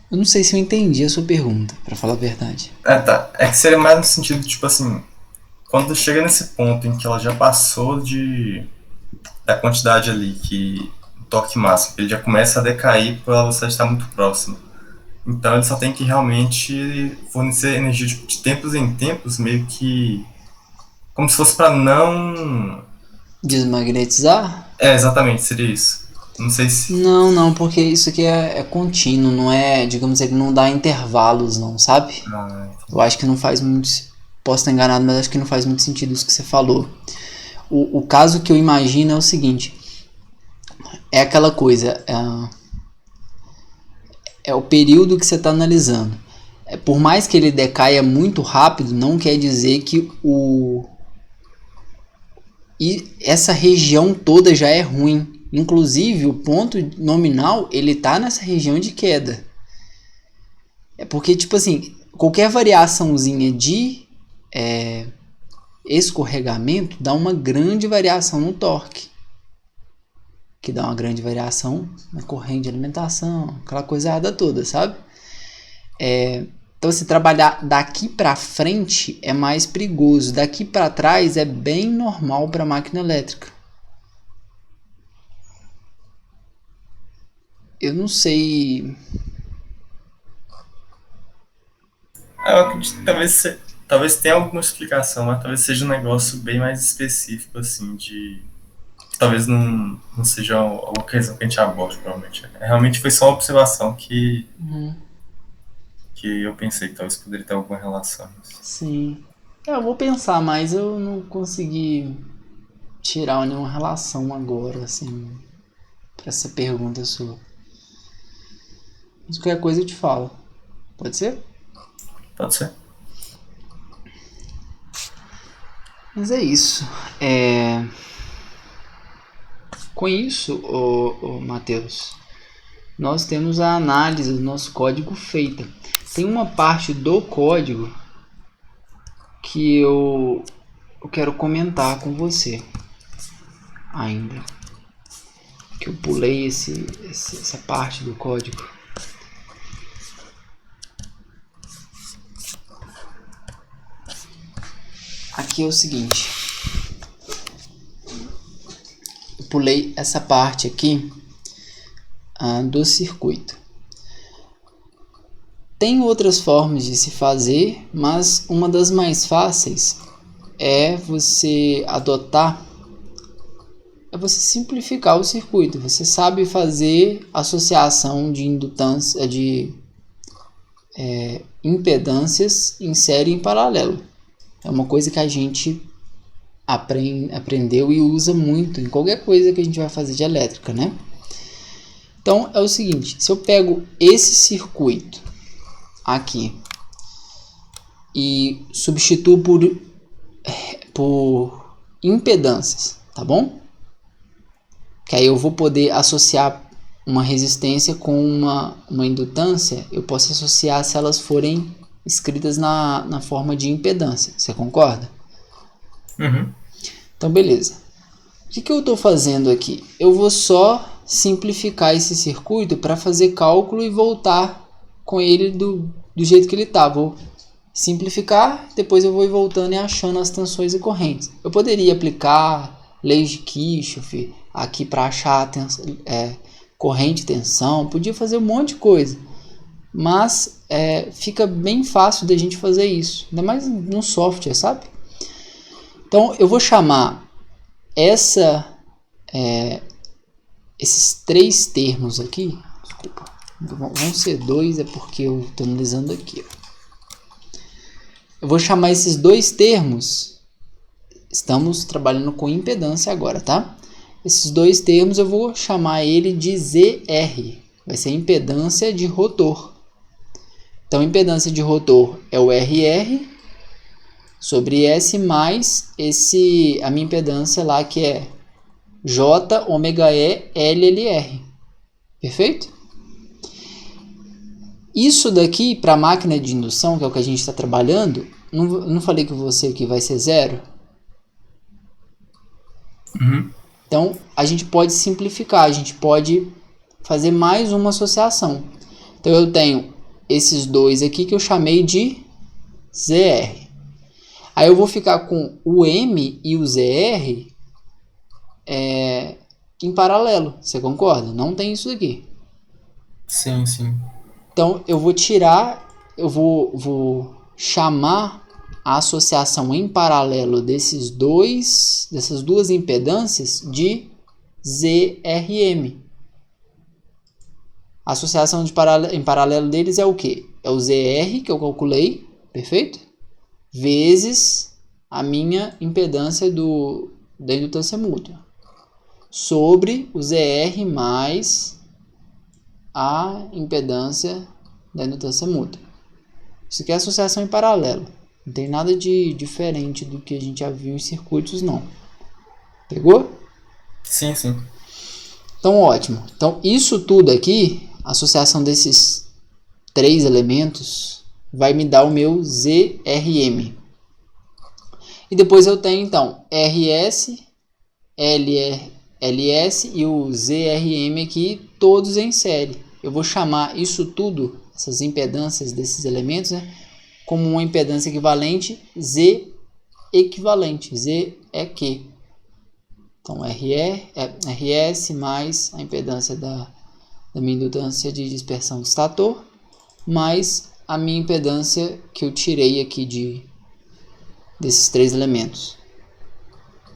Eu não sei se eu entendi a sua pergunta, pra falar a verdade. Tá. É que seria mais no sentido, tipo assim, quando chega nesse ponto em que ela já passou da quantidade ali, que o torque máximo, ele já começa a decair pela velocidade estar muito próxima. Então ele só tem que realmente fornecer energia de tempos em tempos, meio que como se fosse para não... Desmagnetizar? Exatamente, seria isso. Não sei se... Não, porque isso aqui é contínuo, não é, digamos, ele não dá intervalos não, sabe? Eu acho que não faz muito... Posso estar enganado, mas acho que não faz muito sentido isso que você falou. O caso que eu imagino é o seguinte. É aquela coisa... É o período que você está analisando. Por mais que ele decaia muito rápido, não quer dizer que essa região toda já é ruim. Inclusive, o ponto nominal, ele está nessa região de queda. É porque, tipo assim, qualquer variaçãozinha de escorregamento dá uma grande variação no torque, que dá uma grande variação na corrente de alimentação, aquela coisada toda, sabe? Então, se trabalhar daqui para frente é mais perigoso, daqui para trás é bem normal para máquina elétrica. Eu não sei. Eu acredito que talvez tenha alguma explicação, mas talvez seja um negócio bem mais específico, assim, de. Talvez não seja alguma questão que a gente aborde, provavelmente. Realmente foi só uma observação que eu pensei que talvez poderia ter alguma relação. Sim. Eu vou pensar, mas eu não consegui tirar nenhuma relação agora, assim, para essa pergunta sua. Mas qualquer coisa eu te falo. Pode ser? Pode ser. Mas é isso. Com isso, Matheus, nós temos a análise do nosso código feita. Tem uma parte do código que eu quero comentar com você ainda. Que eu pulei essa parte do código. Aqui é o seguinte. Eu pulei essa parte aqui do circuito. Tem outras formas de se fazer, mas uma das mais fáceis é você simplificar o circuito. Você sabe fazer associação de indutância, de impedâncias em série em paralelo. É uma coisa que a gente aprendeu e usa muito em qualquer coisa que a gente vai fazer de elétrica, né? Então é o seguinte, se eu pego esse circuito aqui e substituo por impedâncias, tá bom? Que aí eu vou poder associar uma resistência com uma indutância. Eu posso associar se elas forem escritas na forma de impedância. Você concorda? Uhum. Então, beleza. O que eu estou fazendo aqui? Eu vou só simplificar esse circuito para fazer cálculo e voltar com ele do jeito que ele está. Vou simplificar, depois eu vou ir voltando e achando as tensões e correntes. Eu poderia aplicar leis de Kirchhoff aqui para achar corrente e tensão. Podia fazer um monte de coisa. Mas fica bem fácil da gente fazer isso. Ainda mais no software, sabe? Então eu vou chamar esses três termos aqui. Desculpa, vão ser dois, é porque eu estou analisando aqui. Eu vou chamar esses dois termos. Estamos trabalhando com impedância agora, tá? Esses dois termos eu vou chamar ele de ZR. Vai ser impedância de rotor. Então, impedância de rotor é o RR sobre S mais a minha impedância lá que é J ômega E LLR. Perfeito? Isso daqui para a máquina de indução, que é o que a gente está trabalhando, não falei com você que vai ser zero? Uhum. Então, a gente pode simplificar, a gente pode fazer mais uma associação. Então, eu tenho esses dois aqui que eu chamei de ZR. Aí eu vou ficar com o M e o ZR em paralelo. Você concorda? Não tem isso aqui. Sim, sim. Então eu vou chamar a associação em paralelo dessas duas impedâncias de ZRM. A associação em paralelo deles é o quê? É o ZR que eu calculei, perfeito? Vezes a minha impedância da indutância mútua. Sobre o ZR mais a impedância da indutância mútua. Isso aqui é associação em paralelo. Não tem nada de diferente do que a gente já viu em circuitos, não. Pegou? Sim, sim. Então, ótimo. Então, isso tudo aqui, a associação desses três elementos, vai me dar o meu ZRM. E depois eu tenho então RS, LS e o ZRM aqui, todos em série. Eu vou chamar isso tudo, essas impedâncias desses elementos, né, como uma impedância equivalente Z equivalente. Z é Q. Então RS mais a impedância da minha indutância de dispersão do estator, mais a minha impedância que eu tirei aqui desses três elementos.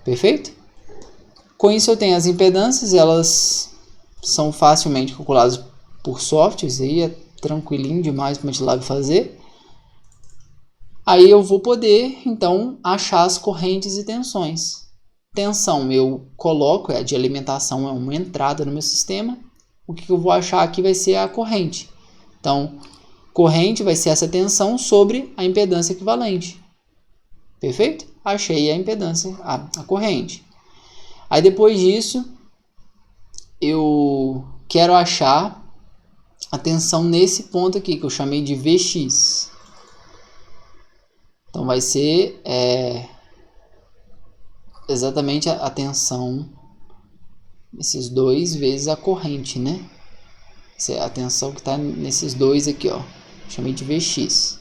Perfeito? Com isso eu tenho as impedâncias, elas são facilmente calculadas por software, isso aí é tranquilinho demais para o MATLAB fazer. Aí eu vou poder, então, achar as correntes e tensões. Tensão eu coloco, a de alimentação é uma entrada no meu sistema. O que eu vou achar aqui vai ser a corrente. Então, corrente vai ser essa tensão sobre a impedância equivalente. Perfeito? Achei a impedância, a corrente. Aí depois disso, eu quero achar a tensão nesse ponto aqui, que eu chamei de Vx. Então vai ser exatamente a tensão, esses dois vezes a corrente, né? Essa é a tensão que está nesses dois aqui, ó. Chamei de Vx.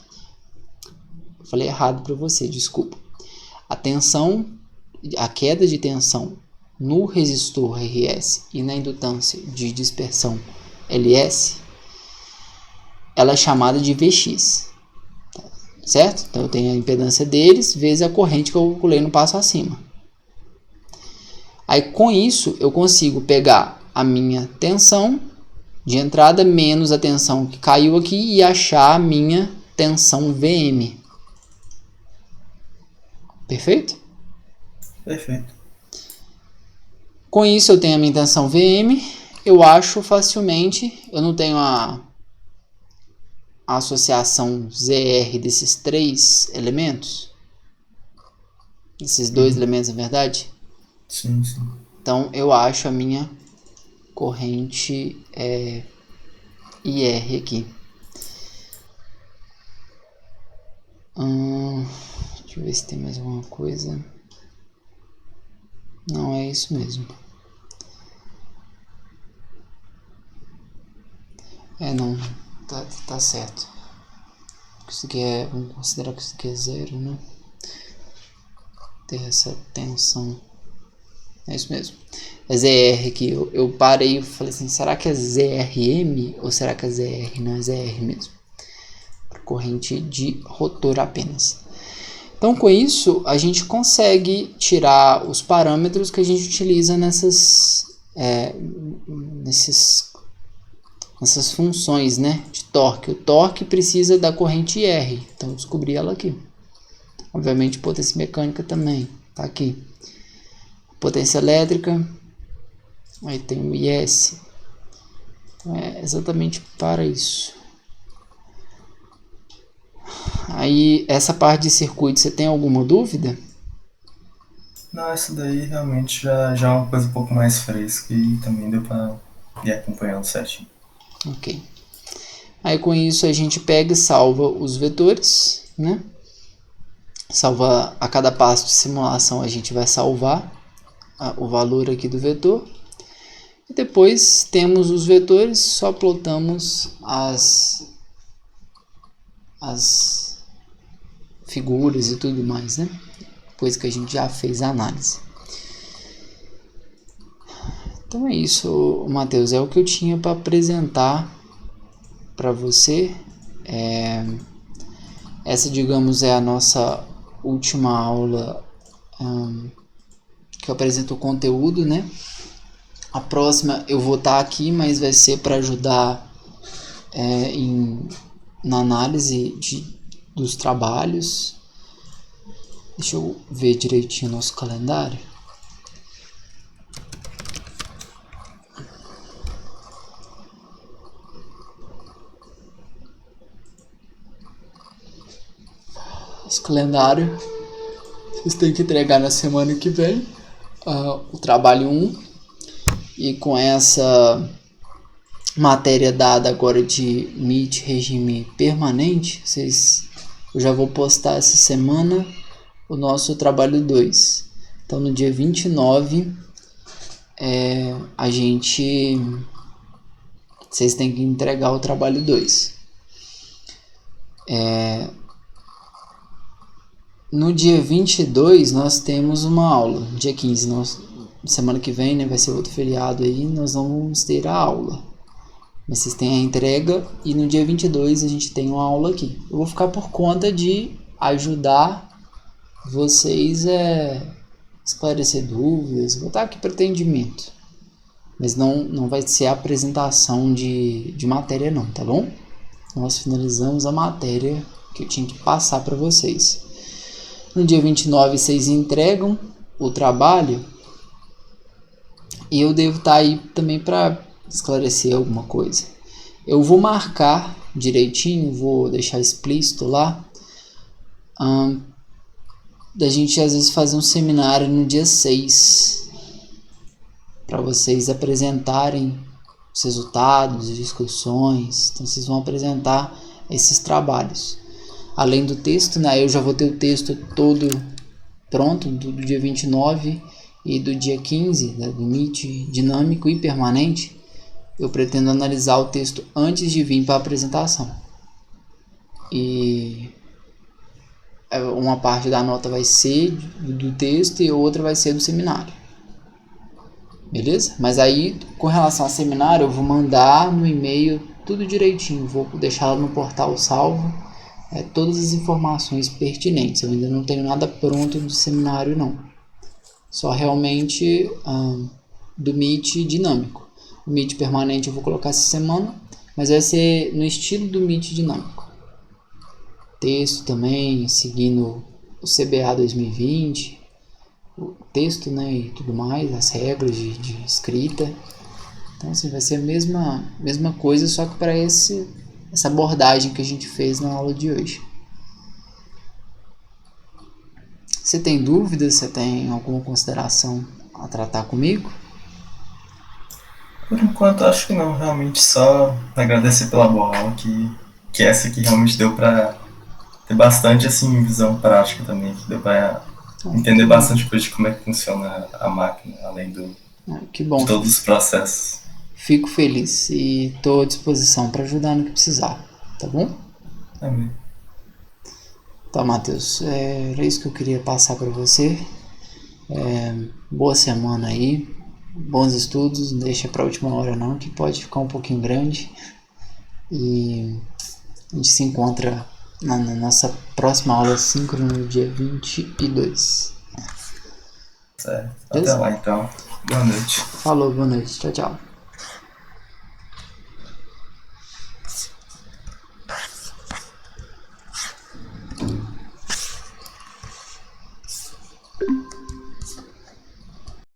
Falei errado para você, desculpa. A tensão, a queda de tensão no resistor RS e na indutância de dispersão LS, ela é chamada de Vx, certo? Então eu tenho a impedância deles vezes a corrente que eu calculei no passo acima. Aí com isso eu consigo pegar a minha tensão de entrada menos a tensão que caiu aqui e achar a minha tensão VM. Perfeito? Perfeito. Com isso eu tenho a minha tensão VM, eu acho facilmente, eu não tenho a associação ZR desses três elementos, desses dois elementos, na verdade. Sim. Então eu acho a minha corrente IR aqui. Deixa eu ver se tem mais alguma coisa. Não, é isso mesmo. Não, tá certo. Isso aqui vamos considerar que isso aqui é zero, né? Ter essa tensão. É isso mesmo. É ZR aqui. Eu parei e falei assim, será que é ZRM ou será que é ZR? Não, é ZR mesmo. Corrente de rotor apenas. Então com isso a gente consegue tirar os parâmetros que a gente utiliza nessas funções, né, de torque. O torque precisa da corrente R, então eu descobri ela aqui. Obviamente potência mecânica também, tá aqui. Potência elétrica, aí tem o IS. Então é exatamente para isso. Aí essa parte de circuito, você tem alguma dúvida? Não, essa daí realmente já é uma coisa um pouco mais fresca e também deu para ir acompanhando certinho. Ok. Aí com isso a gente pega e salva os vetores, né? Salva a cada passo de simulação, a gente vai salvar o valor aqui do vetor. E depois temos os vetores, só plotamos as figuras e tudo mais, né? Depois que a gente já fez a análise. Então é isso, Matheus, é o que eu tinha para apresentar para você. Essa, digamos, é a nossa última aula que eu apresento o conteúdo, né? A próxima eu vou estar aqui, mas vai ser para ajudar na análise dos trabalhos. Deixa eu ver direitinho o nosso calendário. Esse calendário vocês têm que entregar na semana que vem, o trabalho 1, e com essa matéria dada agora de MIT regime permanente, eu já vou postar essa semana o nosso trabalho 2. Então, no dia 29, vocês têm que entregar o trabalho 2. No dia 22, nós temos uma aula. Dia 15, semana que vem, né, vai ser outro feriado aí, nós não vamos ter a aula. Mas vocês têm a entrega e no dia 22 a gente tem uma aula aqui. Eu vou ficar por conta de ajudar vocês esclarecer dúvidas, vou estar aqui para atendimento. Mas não vai ser a apresentação de matéria não, tá bom? Nós finalizamos a matéria que eu tinha que passar para vocês. No dia 29 vocês entregam o trabalho e eu devo estar aí também para esclarecer alguma coisa. Eu vou marcar direitinho, vou deixar explícito lá, da gente às vezes fazer um seminário no dia 6, para vocês apresentarem os resultados, as discussões. Então vocês vão apresentar esses trabalhos. Além do texto, né, eu já vou ter o texto todo pronto do dia 29 e do dia 15, né, do Meet dinâmico e permanente. Eu pretendo analisar o texto antes de vir para a apresentação. E uma parte da nota vai ser do texto e outra vai ser do seminário. Beleza? Mas aí, com relação ao seminário, eu vou mandar no e-mail tudo direitinho. Vou deixar lá no portal salvo todas as informações pertinentes. Eu ainda não tenho nada pronto do seminário, não. Só realmente do Meet dinâmico. O Meet permanente eu vou colocar essa semana, mas vai ser no estilo do Meet dinâmico. Texto também, seguindo o CBA 2020, o texto, né, e tudo mais, as regras de escrita. Então, assim, vai ser a mesma coisa, só que para essa abordagem que a gente fez na aula de hoje. Você tem dúvidas? Você tem alguma consideração a tratar comigo? Por enquanto, acho que não. Realmente só agradecer pela boa aula, que essa aqui realmente deu para ter bastante assim, visão prática também, que deu para entender bastante coisa de como é que funciona a máquina, além que bom. de todos os processos. Fico feliz e estou à disposição para ajudar no que precisar, tá bom? Amém. Tá, Matheus, era isso que eu queria passar para você. Boa semana aí, bons estudos, não deixa para a última hora não, que pode ficar um pouquinho grande. E a gente se encontra na nossa próxima aula síncrona no dia 22. Certo. Até lá então. Boa noite. Falou, boa noite. Tchau, tchau.